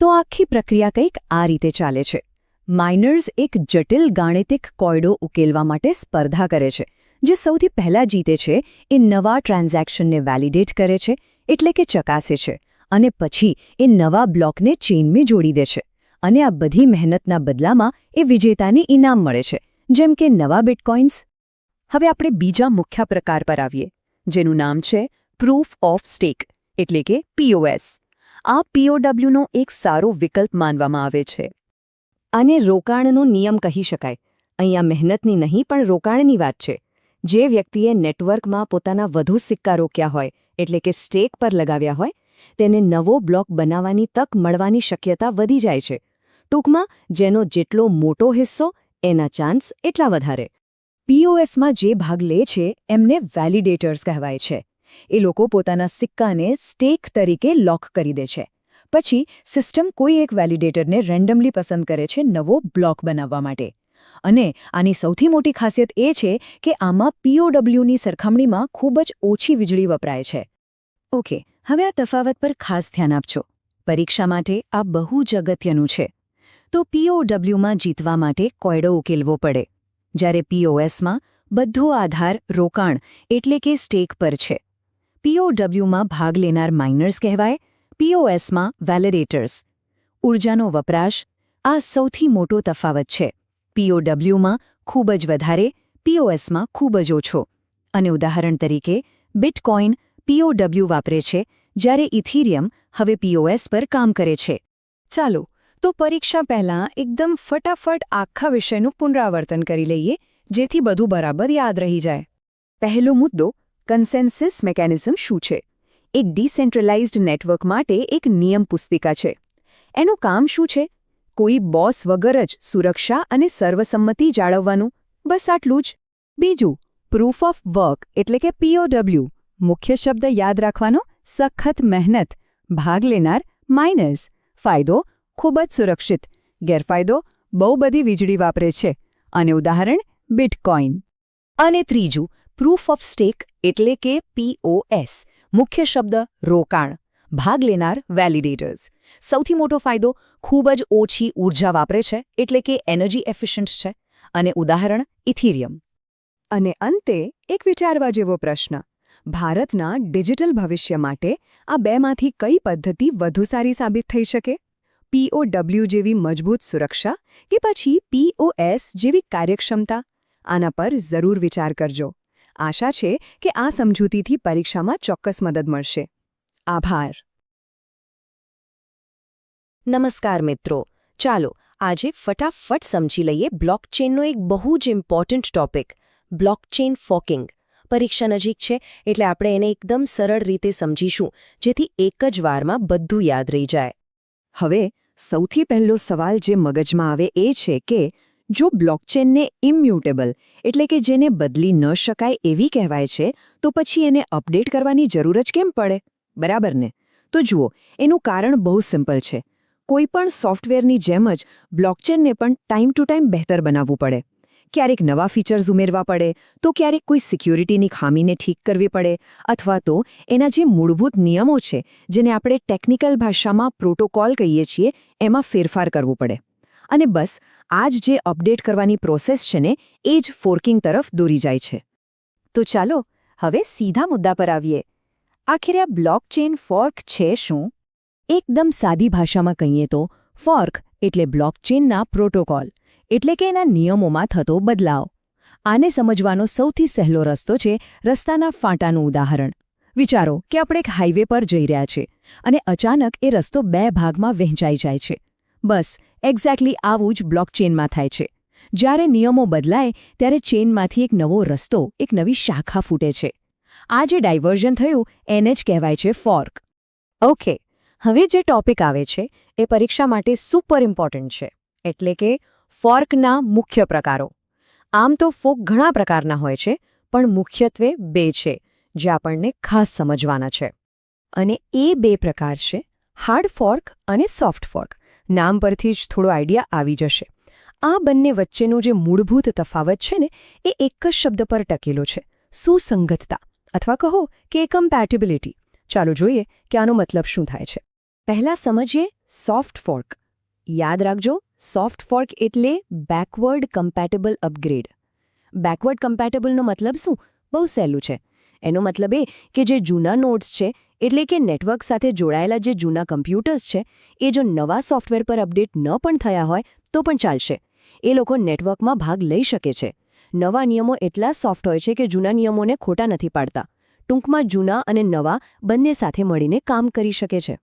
તો આખી પ્રક્રિયા કંઈક આ રીતે ચાલે છે. માઇનર્સ એક જટિલ ગાણિતિક કોયડો ઉકેલવા માટે સ્પર્ધા કરે છે. જે સૌથી પહેલાં જીતે છે એ નવા ટ્રાન્ઝેક્શનને વેલિડેટ કરે છે, એટલે કે ચકાસે છે, અને પછી એ નવા બ્લોકને ચેઇનમાં જોડી દે છે. અને આ બધી મહેનતના બદલામાં એ વિજેતાને ઇનામ મળે છે, જેમ કે નવા બિટકોઇન્સ. હવે આપણે બીજા મુખ્ય પ્રકાર પર આવીએ, જેનું નામ છે પ્રૂફ ઓફ સ્ટેક, એટલે કે POS. આ POWનો એક સારો વિકલ્પ માનવામાં આવે છે. આને રોકાણનો નિયમ કહી શકાય. અહીંયા મહેનતની નહીં પણ રોકાણની વાત છે. જે વ્યક્તિએ નેટવર્કમાં પોતાના વધુ સિક્કા રોક્યા હોય, એટલે કે સ્ટેક પર લગાવ્યા હોય, તેને નવો બ્લોક બનાવવાની તક મળવાની શક્યતા વધી જાય છે. ટૂંકમાં, જેનો જેટલો મોટો હિસ્સો, એના ચાન્સ એટલા વધારે. POSમાં જે ભાગ લે છે એમને વેલિડેટર્સ કહેવાય છે. એ લોકો પોતાના સિક્કાને સ્ટેક તરીકે લોક કરી દે છે. પછી સિસ્ટમ કોઈ એક વેલિડેટરને રેન્ડમલી પસંદ કરે છે નવો બ્લોક બનાવવા માટે. અને આની સૌથી મોટી ખાસિયત એ છે કે આમાં POWની સરખામણીમાં ખૂબ જ ઓછી વીજળી વપરાય છે. ઓકે, હવે આ તફાવત પર ખાસ ધ્યાન આપજો. પરીક્ષા માટે આ બહુ જ અગત્યનું છે. તો POWમાં જીતવા માટે કોયડો ઉકેલવો પડે, જ્યારે POSમાં બધો આધાર રોકાણ એટલે કે સ્ટેક પર છે. POWમાં ભાગ લેનાર માઇનર્સ કહેવાય, POSમાં વેલિડેટર્સ. ઊર્જાનો વપરાશ, આ સૌથી મોટો તફાવત છે. POWમાં ખૂબ જ વધારે, POSમાં ખૂબ જ ઓછો. અને ઉદાહરણ તરીકે, બિટકોઇન POW વાપરે છે, જ્યારે ઇથિરિયમ હવે POS પર કામ કરે છે. ચાલો તો પરીક્ષા પહેલાં એકદમ ફટાફટ આખા વિષયનું પુનરાવર્તન કરી લઈએ, જેથી બધું બરાબર યાદ રહી જાય. પહેલો મુદ્દો, કન્સેન્સસ મિકેનિઝમ શું છે? એક ડિસેન્ટ્રલાઇઝ્ડ નેટવર્ક માટે એક નિયમ પુસ્તિકા છે. એનું કામ શું છે? કોઈ બોસ વગર જ સુરક્ષા અને સર્વસંમતિ જાળવવાનું. બસ આટલું જ. બીજું, પ્રૂફ ઓફ વર્ક એટલે કે POW. મુખ્ય શબ્દ યાદ રાખવાનો, સખત મહેનત. ભાગ લેનાર માઇનસ. ફાયદો ખૂબ જ સુરક્ષિત, ગેરફાયદો બહુ બધી વીજળી વાપરે છે. અને ઉદાહરણ બિટકોઇન. અને ત્રીજું પ્રૂફ ઓફ સ્ટેક એટલે કે POS. મુખ્ય શબ્દ રોકાણ, ભાગ લેનાર વેલિડેટર્સ. સૌથી મોટો ફાયદો ખૂબ જ ઓછી ઊર્જા વાપરે છે એટલે કે એનર્જી એફિશિયન્ટ છે. અને ઉદાહરણ ઇથિરિયમ. અને અંતે એક વિચારવા જેવો પ્રશ્ન: ભારતના ડિજિટલ ભવિષ્ય માટે આ બેમાંથી કઈ પદ્ધતિ વધુ સારી સાબિત થઈ શકે? POW જેવી મજબૂત સુરક્ષા કે પછી POS જેવી કાર્યક્ષમતા? આના પર જરૂર વિચાર કરજો. આશા છે કે આ સમજૂતીથી પરીક્ષામાં ચોક્કસ મદદ મળશે. આભાર. નમસ્કાર મિત્રો, ચાલો આજે ફટાફટ સમજી લઈએ બ્લોકચેનનો એક બહુ જ ઇમ્પોર્ટન્ટ ટોપિક, બ્લોકચેન ફોર્કિંગ. પરીક્ષા નજીક છે એટલે આપણે એને એકદમ સરળ રીતે સમજીશું, જેથી એક જ વારમાં બધું યાદ રહી જાય. હવે સૌથી પહેલો સવાલ જે મગજમાં આવે એ છે કે જો બ્લોકચેનને ઇમ્યુટેબલ એટલે કે જેને બદલી ન શકાય એવી કહેવાય છે, તો પછી એને અપડેટ કરવાની જરૂર જ કેમ પડે? બરાબર ને? તો જુઓ, એનું કારણ બહુ સિમ્પલ છે. કોઈપણ સોફ્ટવેરની જેમ જ બ્લોકચેનને પણ ટાઈમ ટુ ટાઈમ બહેતર બનાવવું પડે. ક્યારેક નવા ફીચર્સ ઉમેરવા પડે, તો ક્યારેક કોઈ સિક્યોરિટીની ખામીને ઠીક કરવી પડે, અથવા તો એના જે મૂળભૂત નિયમો છે, જેને આપણે ટેકનિકલ ભાષામાં પ્રોટોકોલ કહીએ છીએ, એમાં ફેરફાર કરવું પડે. અને બસ આ જ જે અપડેટ કરવાની પ્રોસેસ છે ને, એ જ ફોર્કિંગ તરફ દોરી જાય છે. તો ચાલો હવે સીધા મુદ્દા પર આવીએ. આખરે આ બ્લોકચેન ફોર્ક છે શું? એકદમ સાદી ભાષામાં કહીએ તો ફોર્ક એટલે બ્લોકચેનના પ્રોટોકોલ, એટલે કે એના નિયમોમાં થતો બદલાવ. આને સમજવાનો સૌથી સહેલો રસ્તો છે રસ્તાના ફાંટાનું ઉદાહરણ. વિચારો કે આપણે એક હાઈવે પર જઈ રહ્યા છીએ અને અચાનક એ રસ્તો બે ભાગમાં વહેંચાઈ જાય છે. બસ એક્ઝેક્ટલી આવું જ બ્લોકચેનમાં થાય છે. જ્યારે નિયમો બદલાય ત્યારે ચેનમાંથી એક નવો રસ્તો, એક નવી શાખા ફૂટે છે. આ જે ડાયવર્ઝન થયું એને જ કહેવાય છે ફોર્ક. ઓકે, હવે જે ટોપિક આવે છે એ પરીક્ષા માટે સુપર ઇમ્પોર્ટન્ટ છે, એટલે કે ફોર્કના મુખ્ય પ્રકારો. આમ તો ફોર્ક ઘણા પ્રકારના હોય છે, પણ મુખ્યત્વે બે છે જે આપણને ખાસ સમજવાના છે. અને એ બે પ્રકાર છે હાર્ડ ફોર્ક અને સોફ્ટ ફોર્ક. નામ પરથી જ થોડો આઈડિયા આવી જશે. આ બંને વચ્ચેનો જે મૂળભૂત તફાવત છે ને, એ એક જ શબ્દ પર ટકેલો છે: સુસંગતતા, અથવા કહો કે કમ્પેટિબિલિટી. ચાલો જોઈએ કે આનો મતલબ શું થાય છે. પહેલા સમજીએ સોફ્ટ ફોર્ક. યાદ રાખજો, સોફ્ટ ફોર્ક એટલે બેકવર્ડ કમ્પેટેબલ અપગ્રેડ. બેકવર્ડ કમ્પેટેબલનો મતલબ શું? બહુ સહેલું છે. એનો મતલબ એ કે જે જૂના નોડ્સ છે, એટલે કે નેટવર્ક સાથે જોડાયેલા જે જૂના કમ્પ્યુટર્સ છે, એ જો નવા સોફ્ટવેર પર અપડેટ ન પણ થયા હોય તો પણ ચાલશે. એ લોકો નેટવર્કમાં ભાગ લઈ શકે છે. નવા નિયમો એટલા સોફ્ટ હોય છે કે જૂના નિયમોને ખોટા નથી પાડતા. ટૂંકમાં જૂના અને નવા બંને સાથે મળીને કામ કરી શકે છે.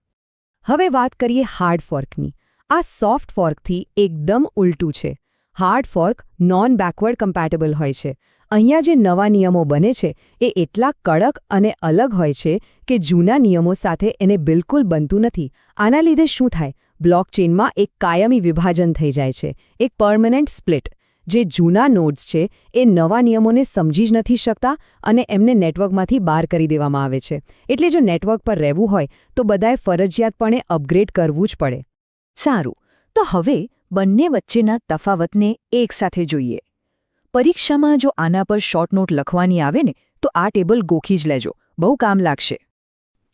હવે વાત કરીએ હાર્ડ ફોર્કની. આ સોફ્ટ ફોર્કથી એકદમ ઉલટું છે. Hard fork non backward compatible હોય છે. અહીંયા જે નવા નિયમો બને છે એ એટલા કડક અને અલગ હોય છે કે જૂના નિયમો સાથે એને બિલકુલ બનતું નથી. આના લીધે શું થાય? બ્લોકચેનમાં એક કાયમી વિભાજન થઈ જાય છે, એક પરમનન્ટ સ્પ્લિટ. જે જૂના નોડ્સ છે એ નવા નિયમોને સમજી જ નથી શકતા અને એમને નેટવર્કમાંથી બહાર કરી દેવામાં આવે છે. એટલે જો નેટવર્ક પર રહેવું હોય તો બધાએ ફરજિયાતપણે અપગ્રેડ કરવું જ પડે. સારું, તો હવે બંને વચ્ચેના તફાવતને એકસાથે જોઈએ. પરીક્ષામાં જો આના પર શોર્ટ નોટ લખવાની આવે ને, તો આ ટેબલ ગોખી જ લેજો, બહુ કામ લાગશે.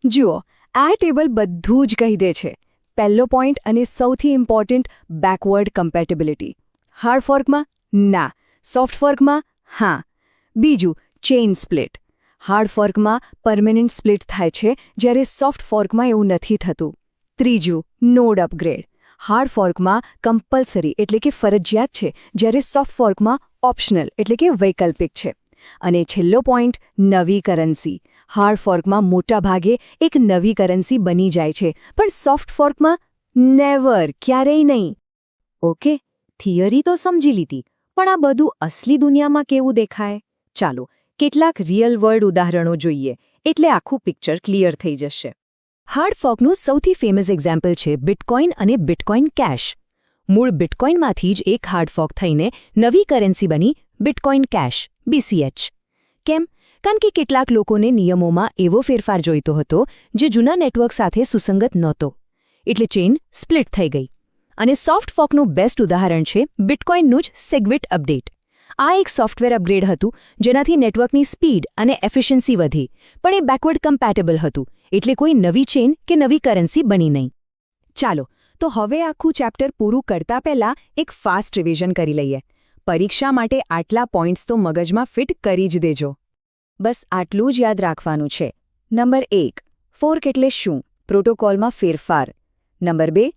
જુઓ, આ ટેબલ બધું જ કહી દે છે. પહેલો પોઈન્ટ અને સૌથી ઇમ્પોર્ટન્ટ, બેકવર્ડ કમ્પેટેબિલિટી. હાર્ડ ફોર્કમાં ના, સોફ્ટ ફોર્કમાં હા. બીજું, ચેઇન સ્પ્લિટ. હાર્ડ ફોર્કમાં પરમેનન્ટ સ્પ્લિટ થાય છે, જ્યારે સોફ્ટ ફોર્કમાં એવું નથી થતું. ત્રીજું, નોડ અપગ્રેડ. હાર્ડ ફોર્કમાં કમ્પલસરી એટલે કે ફરજિયાત છે, જ્યારે સોફ્ટ ફોર્કમાં ઓપ્શનલ એટલે કે વૈકલ્પિક છે. અને છેલ્લો પોઈન્ટ, નવી કરન્સી. હાર્ડ ફોર્કમાં મોટાભાગે એક નવી કરન્સી બની જાય છે, પણ સોફ્ટ ફોર્કમાં નેવર, ક્યારેય નહીં. ઓકે, થિયરી તો સમજી લીધી, પણ આ બધું અસલી દુનિયામાં કેવું દેખાય? ચાલો કેટલાક રિયલ વર્લ્ડ ઉદાહરણો જોઈએ, એટલે આખું પિક્ચર ક્લિયર થઈ જશે. હાર્ડ ફોર્કનું સૌથી ફેમસ એક્ઝામ્પલ છે બિટકોઇન અને બિટકોઇન કેશ. મૂળ બિટકોઇનમાંથી જ એક હાર્ડ ફોર્ક થઈને નવી કરન્સી બની બિટકોઇન કેશ, BCH. કેમ? કારણ કે કેટલાક લોકોને નિયમોમાં એવો ફેરફાર જોઈતો હતો જે જૂના નેટવર્ક સાથે સુસંગત નહોતો. એટલે ચેઇન સ્પ્લિટ થઈ ગઈ. અને સોફ્ટ ફોર્કનું બેસ્ટ ઉદાહરણ છે બિટકોઇનનું જ સેગવિટ અપડેટ. આ એક સોફ્ટવેર અપગ્રેડ હતું જેનાથી નેટવર્કની સ્પીડ અને એફિશિયન્સી વધી, પણ એ બેકવર્ડ કમ્પેટેબલ હતું, એટલે કોઈ નવી ચેઇન કે નવી કરન્સી બની નહીં. ચાલો તો હવે આખું ચેપ્ટર પૂરું કરતા પહેલા એક ફાસ્ટ રિવિઝન કરી લઈએ. પરીક્ષા માટે આટલા પોઈન્ટ્સ તો મગજમાં ફિટ કરી જ દેજો. બસ આટલું જ યાદ રાખવાનું છે. નંબર 1, ફોર્ક એટલે શું? પ્રોટોકોલમાં ફેરફાર. નંબર 2,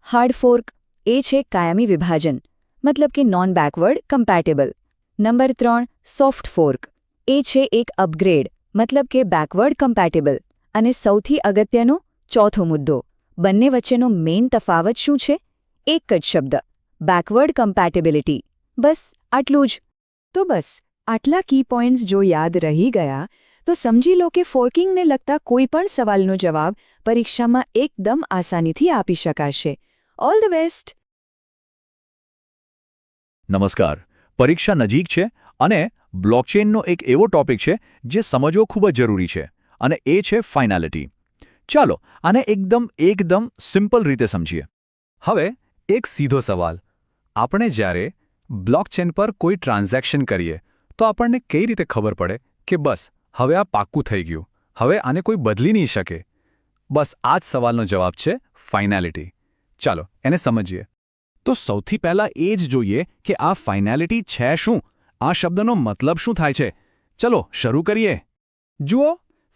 હાર્ડ ફોર્ક, એ છે કાયમી વિભાજન, મતલબ કે non backward compatible. Number 3, soft fork, એ છે એક અપગ્રેડ, મતલબ કે બેકવર્ડ કમ્પેટેબલ. અને સૌથી અગત્યનો ચોથો મુદ્દો, બંને વચ્ચેનો મેઇન તફાવત શું છે? એક જ શબ્દ, બેકવર્ડ કમ્પેટેબિલિટી. બસ આટલું જ. તો બસ આટલા કી પોઈન્ટ્સ જો યાદ રહી ગયા તો સમજી લો કે ફોર્કિંગને લગતા કોઈ પણ સવાલનો જવાબ પરીક્ષામાં એકદમ આસાનીથી આપી શકાશે. All the best. નમસ્કાર. પરીક્ષા નજીક છે અને બ્લોકચેનનો એક એવો ટોપિક છે જે સમજવો ખૂબ જ જરૂરી છે, અને એ છે ફાઇનાલિટી. ચાલો આને એકદમ સિમ્પલ રીતે સમજીએ. હવે એક સીધો સવાલ, આપણે જ્યારે બ્લોકચેન પર કોઈ ટ્રાન્ઝેક્શન કરીએ તો આપણને કઈ રીતે ખબર પડે કે બસ હવે આ પાક્કું થઈ ગયું, હવે આને કોઈ બદલી નહીં શકે? બસ આ જ સવાલનો જવાબ છે ફાઇનાલિટી. ચાલો એને સમજીએ. તો સૌથી પહેલાં એ જ જોઈએ કે આ ફાઇનાલિટી છે શું? આ શબ્દનો મતલબ શું થાય છે? ચલો શરૂ કરીએ. જુઓ,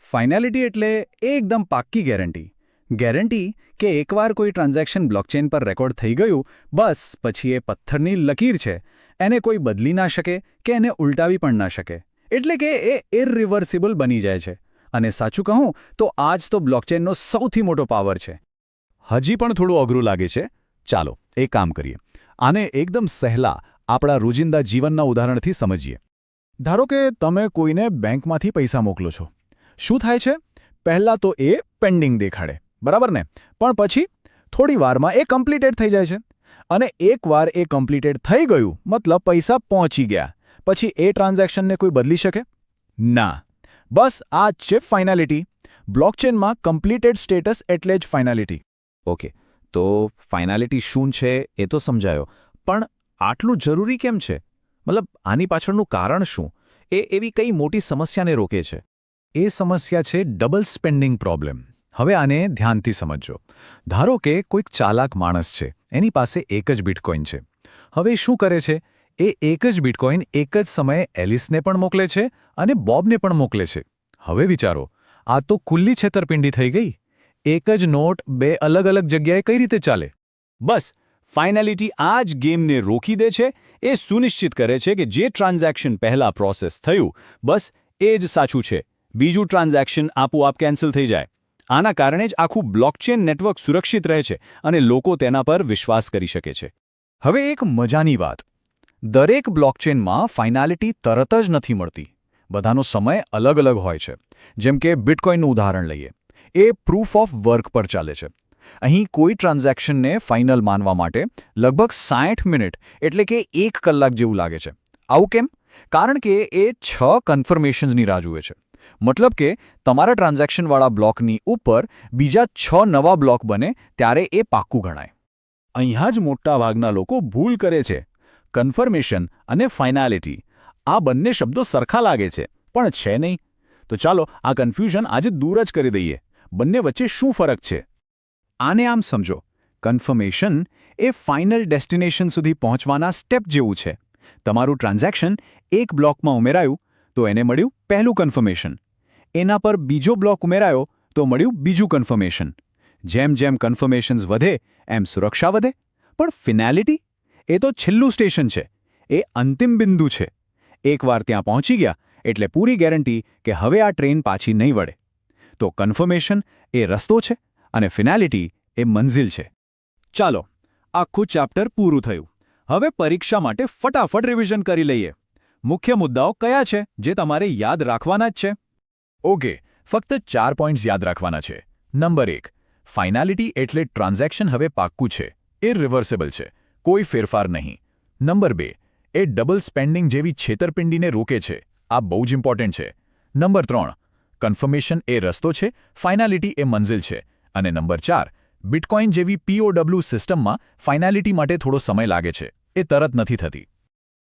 ફાઇનાલિટી એટલે એકદમ પાક્કી ગેરંટી. ગેરંટી કે એકવાર કોઈ ટ્રાન્ઝેક્શન બ્લોકચેન પર રેકોર્ડ થઈ ગયું, બસ પછી એ પથ્થરની લકીર છે, એને કોઈ બદલી ના શકે કે એને ઉલટાવી પણ ના શકે. એટલે કે એ ઇરરિવર્સિબલ બની જાય છે. અને સાચું કહું તો આ જ તો બ્લોકચેનનો સૌથી મોટો પાવર છે. હજી પણ થોડું અઘરું લાગે છે? ચાલો એક કામ કરીએ. આને એકદમ સહેલા આપણા રોજિંદા જીવનના ઉદાહરણથી સમજીએ. ધારો કે તમે કોઈને બેંકમાંથી પૈસા મોકલો છો. શું થાય છે? પહેલાં તો એ પેન્ડિંગ દેખાડે, બરાબર ને? પણ પછી થોડી વારમાં એ કમ્પ્લીટેડ થઈ જાય છે. અને એકવાર એ કમ્પ્લીટેડ થઈ ગયું, મતલબ પૈસા પહોંચી ગયા, પછી એ ટ્રાન્ઝેક્શનને કોઈ બદલી શકે? ના. બસ આ જ છે ફાઇનાલિટી. બ્લોકચેનમાં કમ્પ્લીટેડ સ્ટેટસ એટલે જ ફાઇનાલિટી. ઓકે, તો ફાઇનાલિટી શું છે એ તો સમજાયો, પણ આટલું જરૂરી કેમ છે? મતલબ આની પાછળનું કારણ શું? એ એવી કઈ મોટી સમસ્યાને રોકે છે? એ સમસ્યા છે ડબલ સ્પેન્ડિંગ પ્રોબ્લેમ. હવે આને ધ્યાનથી સમજો. ધારો કે કોઈક ચાલાક માણસ છે, એની પાસે એક જ બિટકોઇન છે. હવે શું કરે છે? એ એક જ બિટકોઇન એક જ સમયે એલિસને પણ મોકલે છે અને બોબને પણ મોકલે છે. હવે વિચારો, આ તો ખુલ્લી છેતરપિંડી થઈ ગઈ. એક જ નોટ બે અલગ અલગ જગ્યાએ કઈ રીતે ચાલે? બસ ફાઇનાલિટી આ જ ગેમને રોકી દે છે. એ સુનિશ્ચિત કરે છે કે જે ટ્રાન્ઝેક્શન પહેલાં પ્રોસેસ થયું, બસ એ જ સાચું છે. બીજું ટ્રાન્ઝેક્શન આપોઆપ કેન્સલ થઈ જાય. આના કારણે જ આખું બ્લોકચેન નેટવર્ક સુરક્ષિત રહે છે અને લોકો તેના પર વિશ્વાસ કરી શકે છે. હવે એક મજાની વાત, દરેક બ્લોકચેનમાં ફાઇનાલિટી તરત જ નથી મળતી. બધાનો સમય અલગ અલગ હોય છે. જેમ કે બિટકોઇનનું ઉદાહરણ લઈએ. એ પ્રૂફ ઓફ વર્ક પર ચાલે છે. અહીં કોઈ ટ્રાન્ઝેક્શનને ફાઇનલ માનવા માટે લગભગ 60 મિનિટ એટલે કે 1 કલાક જેવું લાગે છે. આવું કેમ? કારણ કે એ 6 કન્ફર્મેશન્સની રાહ જુએ છે. મતલબ કે તમારા ટ્રાન્ઝેક્શનવાળા બ્લોકની ઉપર બીજા 6 નવા બ્લોક બને ત્યારે એ પાક્કું ગણાય. અહીંયા જ મોટાભાગના લોકો ભૂલ કરે છે. કન્ફર્મેશન અને ફાઇનાલિટી આ બંને શબ્દો સરખા લાગે છે, પણ છે નહીં. તો ચાલો આ કન્ફ્યુઝન આજે દૂર જ કરી દઈએ. બંને વચ્ચે શું ફરક છે? આને આમ સમજો, કન્ફર્મેશન એ ફાઇનલ ડેસ્ટિનેશન સુધી પહોંચવાના સ્ટેપ જેવું છે. તમારું ટ્રાન્ઝેક્શન એક બ્લોકમાં ઉમેરાયું તો એને મળ્યું પહેલું કન્ફર્મેશન. એના પર બીજો બ્લોક ઉમેરાયો તો મળ્યું બીજું કન્ફર્મેશન. જેમ જેમ કન્ફર્મેશન્સ વધે એમ સુરક્ષા વધે. પણ ફિનાલિટી એ તો છેલ્લું સ્ટેશન છે. એ અંતિમ બિંદુ છે. એકવાર ત્યાં પહોંચી ગયા એટલે પૂરી ગેરંટી કે હવે આ ટ્રેન પાછી નહીં વળે. તો કન્ફર્મેશન એ રસ્તો છે અને ફિનાલિટી એ મંઝિલ છે. ચાલો આખું ચેપ્ટર પૂરું થયું. હવે પરીક્ષા માટે ફટાફટ રિવિઝન કરી લઈએ. મુખ્ય મુદ્દાઓ કયા છે જે તમારે યાદ રાખવાના જ છે? ઓકે, ફક્ત 4 પોઈન્ટ્સ યાદ રાખવાના છે. નંબર 1, ફાઇનાલિટી એટલે ટ્રાન્ઝેક્શન હવે પાક્કું છે, ઇરરિવર્સિબલ છે, કોઈ ફેરફાર નહીં. નંબર 2, એ ડબલ સ્પેન્ડિંગ જેવી છેતરપિંડીને રોકે છે. આ બહુ જ ઇમ્પોર્ટન્ટ છે. નંબર 3, કન્ફર્મેશન એ રસ્તો છે, ફાઇનાલિટી એ મંઝિલ છે. અને નંબર 4, બિટકોઇન જેવી POW સિસ્ટમમાં ફાઇનાલિટી માટે થોડો સમય લાગે છે, એ તરત નથી થતી.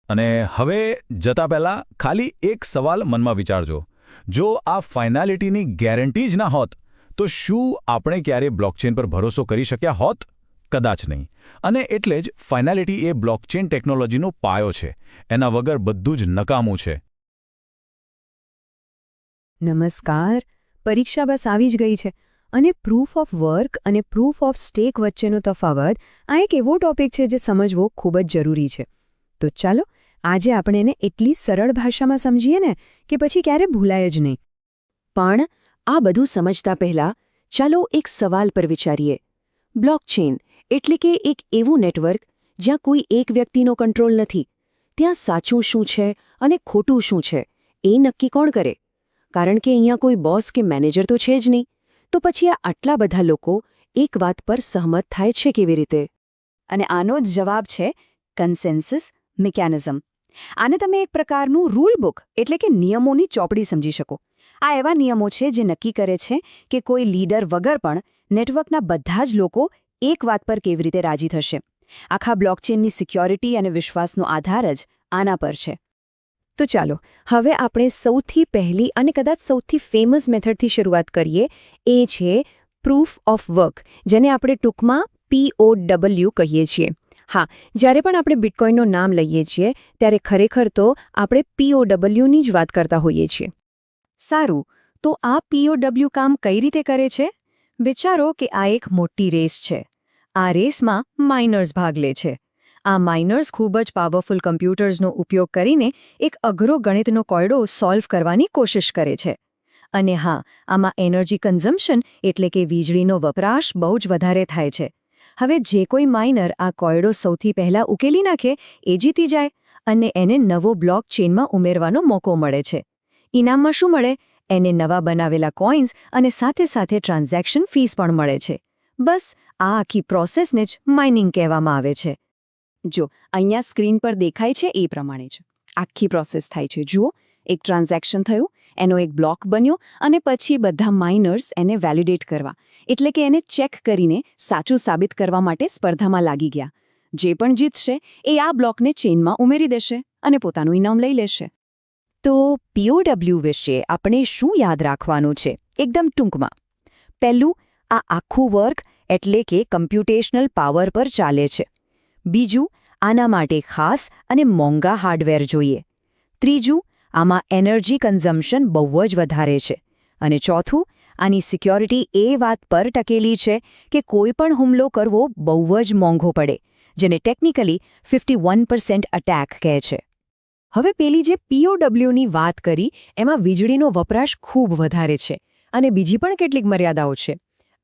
અને હવે જતા પહેલાં ખાલી એક સવાલ મનમાં વિચારજો. જો આ ફાઇનાલિટીની ગેરંટી જ ના હોત તો શું આપણે ક્યારે બ્લોકચેન પર ભરોસો કરી શક્યા હોત? કદાચ નહીં. અને એટલે જ ફાઇનાલિટી એ બ્લોકચેન ટેકનોલોજીનો પાયો છે. એના વગર બધું જ નકામું છે. નમસ્કાર. પરીક્ષા બસ આવી જ ગઈ છે અને પ્રૂફ ઓફ વર્ક અને પ્રૂફ ઓફ સ્ટેક વચ્ચેનો તફાવત આ એક એવો ટોપિક છે જે સમજવો ખૂબ જ જરૂરી છે. તો ચાલો આજે આપણે એને એટલી સરળ ભાષામાં સમજીએ ને કે પછી ક્યારે ભૂલાય જ નહીં. પણ આ બધું સમજતા પહેલા ચાલો એક સવાલ પર વિચારીએ. બ્લોકચેન એટલે કે એક એવું નેટવર્ક જ્યાં કોઈ એક વ્યક્તિનો કંટ્રોલ નથી. ત્યાં સાચું શું છે અને ખોટું શું છે એ નક્કી કોણ કરે? કારણ કે અહીંયા કોઈ બોસ કે મેનેજર તો છે જ નહીં. તો પછી આ આટલા બધા લોકો એક વાત પર સહમત થાય છે કેવી રીતે? અને આનો જ જવાબ છે કન્સેન્સસ મિકેનિઝમ. આને તમે એક પ્રકારનું રૂલ બુક એટલે કે નિયમોની ચોપડી સમજી શકો. આ એવા નિયમો છે જે નક્કી કરે છે કે કોઈ લીડર વગર પણ નેટવર્કના બધા જ લોકો એક વાત પર કેવી રીતે રાજી થશે. આખા બ્લોકચેનની સિક્યોરિટી અને વિશ્વાસનો આધાર જ આના પર છે. તો ચાલો હવે આપણે સૌથી પહેલી અને કદાચ સૌથી ફેમસ મેથડથી શરૂઆત કરીએ. એ છે પ્રૂફ ઓફ વર્ક, જેને આપણે ટૂંકમાં POW કહીએ છીએ. હા, જ્યારે પણ આપણે બિટકોઇનનું નામ લઈએ છીએ ત્યારે ખરેખર તો આપણે POWની જ વાત કરતા હોઈએ છીએ. સારું, તો આ POW કામ કઈ રીતે કરે છે? વિચારો કે આ એક મોટી રેસ છે. આ રેસમાં માઇનર્સ ભાગ લે છે. આ માઇનર્સ ખૂબ જ પાવરફુલ કમ્પ્યુટર્સનો ઉપયોગ કરીને એક અઘરો ગણિતનો કોયડો સોલ્વ કરવાની કોશિશ કરે છે. અને હા, આમાં એનર્જી કન્ઝમ્પશન એટલે કે વીજળીનો વપરાશ બહુ જ વધારે થાય છે. હવે જે કોઈ માઇનર આ કોયડો સૌથી પહેલાં ઉકેલી નાખે એ જીતી જાય અને એને નવો બ્લોક ચેનમાં ઉમેરવાનો મોકો મળે છે. ઇનામમાં શું મળે? એને નવા બનાવેલા કોઇન્સ અને સાથે સાથે ટ્રાન્ઝેક્શન ફીસ પણ મળે છે. બસ આ આખી પ્રોસેસને જ માઇનિંગ કહેવામાં આવે છે. જો અહીંયા સ્ક્રીન પર દેખાય છે એ પ્રમાણે જ આખી પ્રોસેસ થાય છે. જુઓ, એક ટ્રાન્ઝેક્શન થયું, એનો એક બ્લોક બન્યો અને પછી બધા માઇનર્સ એને વેલિડેટ કરવા એટલે કે એને ચેક કરીને સાચું સાબિત કરવા માટે સ્પર્ધામાં લાગી ગયા. જે પણ જીતશે એ આ બ્લોકને ચેઇનમાં ઉમેરી દેશે અને પોતાનું ઇનામ લઈ લેશે. તો POW વિશે આપણે શું યાદ રાખવાનું છે? એકદમ ટૂંકમાં. પહેલું, આ આખું વર્ક એટલે કે કમ્પ્યુટેશનલ પાવર પર ચાલે છે. બીજું, આના માટે ખાસ અને મોંઘા હાર્ડવેર જોઈએ. ત્રીજું, આમાં એનર્જી કન્ઝમ્પશન બહુ જ વધારે છે. અને ચોથું, આની સિક્યોરિટી એ વાત પર ટકેલી છે કે કોઈ પણ હુમલો કરવો બહુ જ મોંઘો પડે, જેને ટેકનિકલી 51% અટેક કહે છે. હવે પેલી જે POWની વાત કરી એમાં વીજળીનો વપરાશ ખૂબ વધારે છે અને બીજી પણ કેટલીક મર્યાદાઓ છે.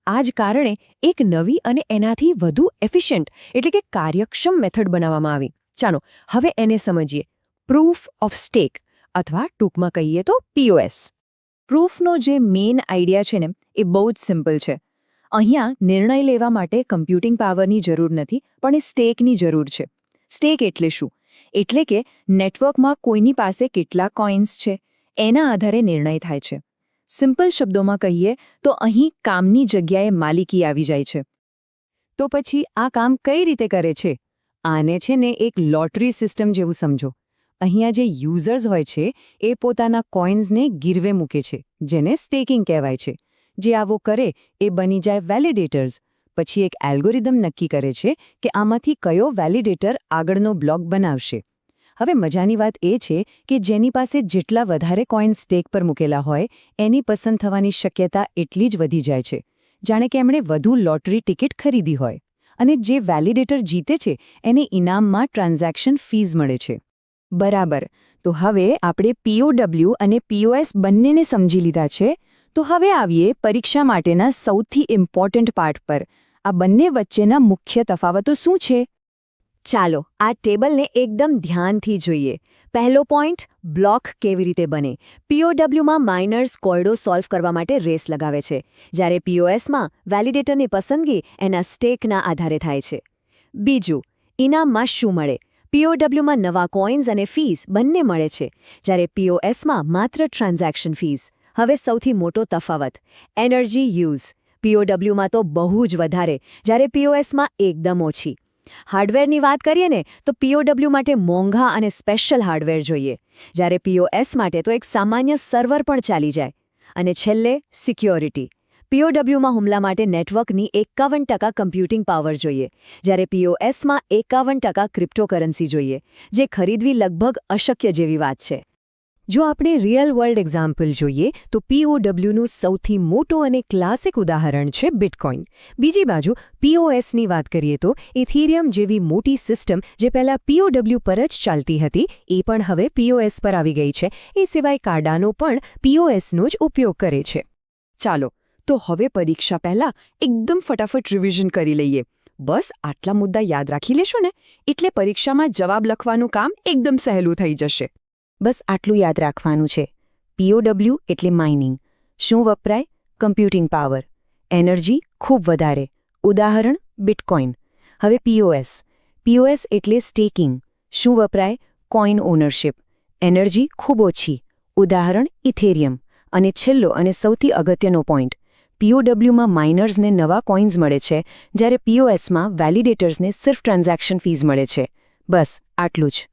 આ જ કારણે એક નવી અને એનાથી વધુ એફિશિયન્ટ એટલે કે કાર્યક્ષમ મેથડ બનાવવામાં આવી. ચાલો હવે એને સમજીએ. પ્રૂફ ઓફ સ્ટેક અથવા ટૂંકમાં કહીએ તો POS. પ્રૂફનો જે મેઇન આઈડિયા છે ને એ બહુ જ સિમ્પલ છે. અહીંયા નિર્ણય લેવા માટે કમ્પ્યુટિંગ પાવરની જરૂર નથી, પણ એ સ્ટેકની જરૂર છે. સ્ટેક એટલે શું? એટલે કે નેટવર્કમાં કોઈની પાસે કેટલા કોઇન્સ છે એના આધારે નિર્ણય થાય છે. સિમ્પલ શબ્દોમાં કહીએ તો અહીં કામની જગ્યાએ માલિકી આવી જાય છે. તો પછી આ કામ કઈ રીતે કરે છે? આને છે ને એક લોટરી સિસ્ટમ જેવું સમજો. અહીંયા જે યુઝર્સ હોય છે એ પોતાના કોઇન્સને ગીરવે મૂકે છે, જેને સ્ટેકિંગ કહેવાય છે. જે આવો કરે એ બની જાય વેલિડેટર્સ. પછી એક એલ્ગોરિધમ નક્કી કરે છે કે આમાંથી કયો વેલિડેટર આગળનો બ્લોક બનાવશે. હવે મજાની વાત એ છે કે જેની પાસે જેટલા વધારે કોઇન સ્ટેક પર મૂકેલા હોય એની પસંદ થવાની શક્યતા એટલી જ વધી જાય છે, જાણે કે એમણે વધુ લોટરી ટિકિટ ખરીદી હોય. અને જે વેલિડેટર જીતે છે એને ઇનામમાં ટ્રાન્ઝેક્શન ફીસ મળે છે. બરાબર. તો હવે આપણે POW અને POS બંનેને સમજી લીધા છે. તો હવે આવીએ પરીક્ષા માટેના સૌથી ઇમ્પોર્ટન્ટ પાર્ટ પર. આ બંને વચ્ચેના મુખ્ય તફાવતો શું છે? ચાલો આ ટેબલને એકદમ ધ્યાનથી જોઈએ. પહેલો પોઈન્ટ, બ્લોક કેવી રીતે બને. POWમાં માઇનર્સ કોયડો સોલ્વ કરવા માટે રેસ લગાવે છે, જ્યારે POSમાં વેલિડેટરની પસંદગી એના સ્ટેકના આધારે થાય છે. બીજું, ઇનામમાં શું મળે? પીઓડબ્લ્યુમાં નવા કોઇન્સ અને ફીસ બંને મળે છે, જ્યારે પીઓએસમાં માત્ર ટ્રાન્ઝેક્શન ફીસ. હવે સૌથી મોટો તફાવત એનર્જી યુઝ. પીઓડબ્લ્યુમાં તો બહુ જ વધારે, જ્યારે પીઓએસમાં એકદમ ઓછી. હાર્ડવેરની વાત કરીએ ને તો પીઓડબ્લ્યુ માટે મોંઘા અને સ્પેશિયલ હાર્ડવેર જોઈએ, જ્યારે પીઓએસ માટે તો એક સામાન્ય સર્વર પણ ચાલી જાય. અને છેલ્લે સિક્યોરિટી. પીઓડબ્લ્યુમાં હુમલા માટે નેટવર્કની 51% કમ્પ્યુટિંગ પાવર જોઈએ, જ્યારે પીઓએસમાં 51% ક્રિપ્ટોકરન્સી જોઈએ, જે ખરીદવી લગભગ અશક્ય જેવી વાત છે. જો આપણે રિયલ વર્લ્ડ એક્ઝામ્પલ જોઈએ તો પીઓડબ્લ્યુનું સૌથી મોટું અને ક્લાસિક ઉદાહરણ છે બિટકોઇન. બીજી બાજુ પીઓએસની વાત કરીએ તો ઇથેરિયમ જેવી મોટી સિસ્ટમ જે પહેલાં પીઓડબ્લ્યુ પર જ ચાલતી હતી એ પણ હવે પીઓએસ પર આવી ગઈ છે. એ સિવાય કાર્ડાનો પણ પીઓએસનો જ ઉપયોગ કરે છે. ચાલો તો હવે પરીક્ષા પહેલા એકદમ ફટાફટ રિવિઝન કરી લઈએ. બસ આટલા મુદ્દા યાદ રાખી લેશો ને એટલે પરીક્ષામાં જવાબ લખવાનું કામ એકદમ સહેલું થઈ જશે. બસ આટલું યાદ રાખવાનું છે. પીઓડબ્લ્યુ એટલે માઇનિંગ. શું વપરાય? Computing power. એનર્જી ખૂબ વધારે. ઉદાહરણ બિટકોઇન. હવે પીઓએસ. પીઓએસ એટલે સ્ટેકિંગ. શું વપરાય? Coin ownership. એનર્જી ખૂબ ઓછી. ઉદાહરણ ઇથેરિયમ. અને છેલ્લો અને સૌથી અગત્યનો પોઈન્ટ, પીઓડબ્લ્યુમાં માઇનર્સને નવા કોઇન્સ મળે છે, જ્યારે પીઓએસમાં વેલિડેટર્સને સિર્ફ ટ્રાન્ઝેક્શન ફીઝ મળે છે. બસ આટલું જ.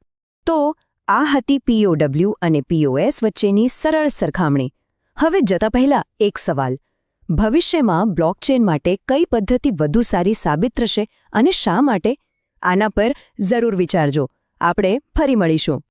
તો આ હતી પીઓડબ્લ્યુ અને પીઓએસ વચ્ચેની સરળ સરખામણી. હવે જતા પહેલા એક સવાલ. ભવિષ્યમાં બ્લોકચેન માટે કઈ પદ્ધતિ વધુ સારી સાબિત થશે અને શા માટે? આના પર જરૂર વિચારજો. આપણે ફરી મળીશું.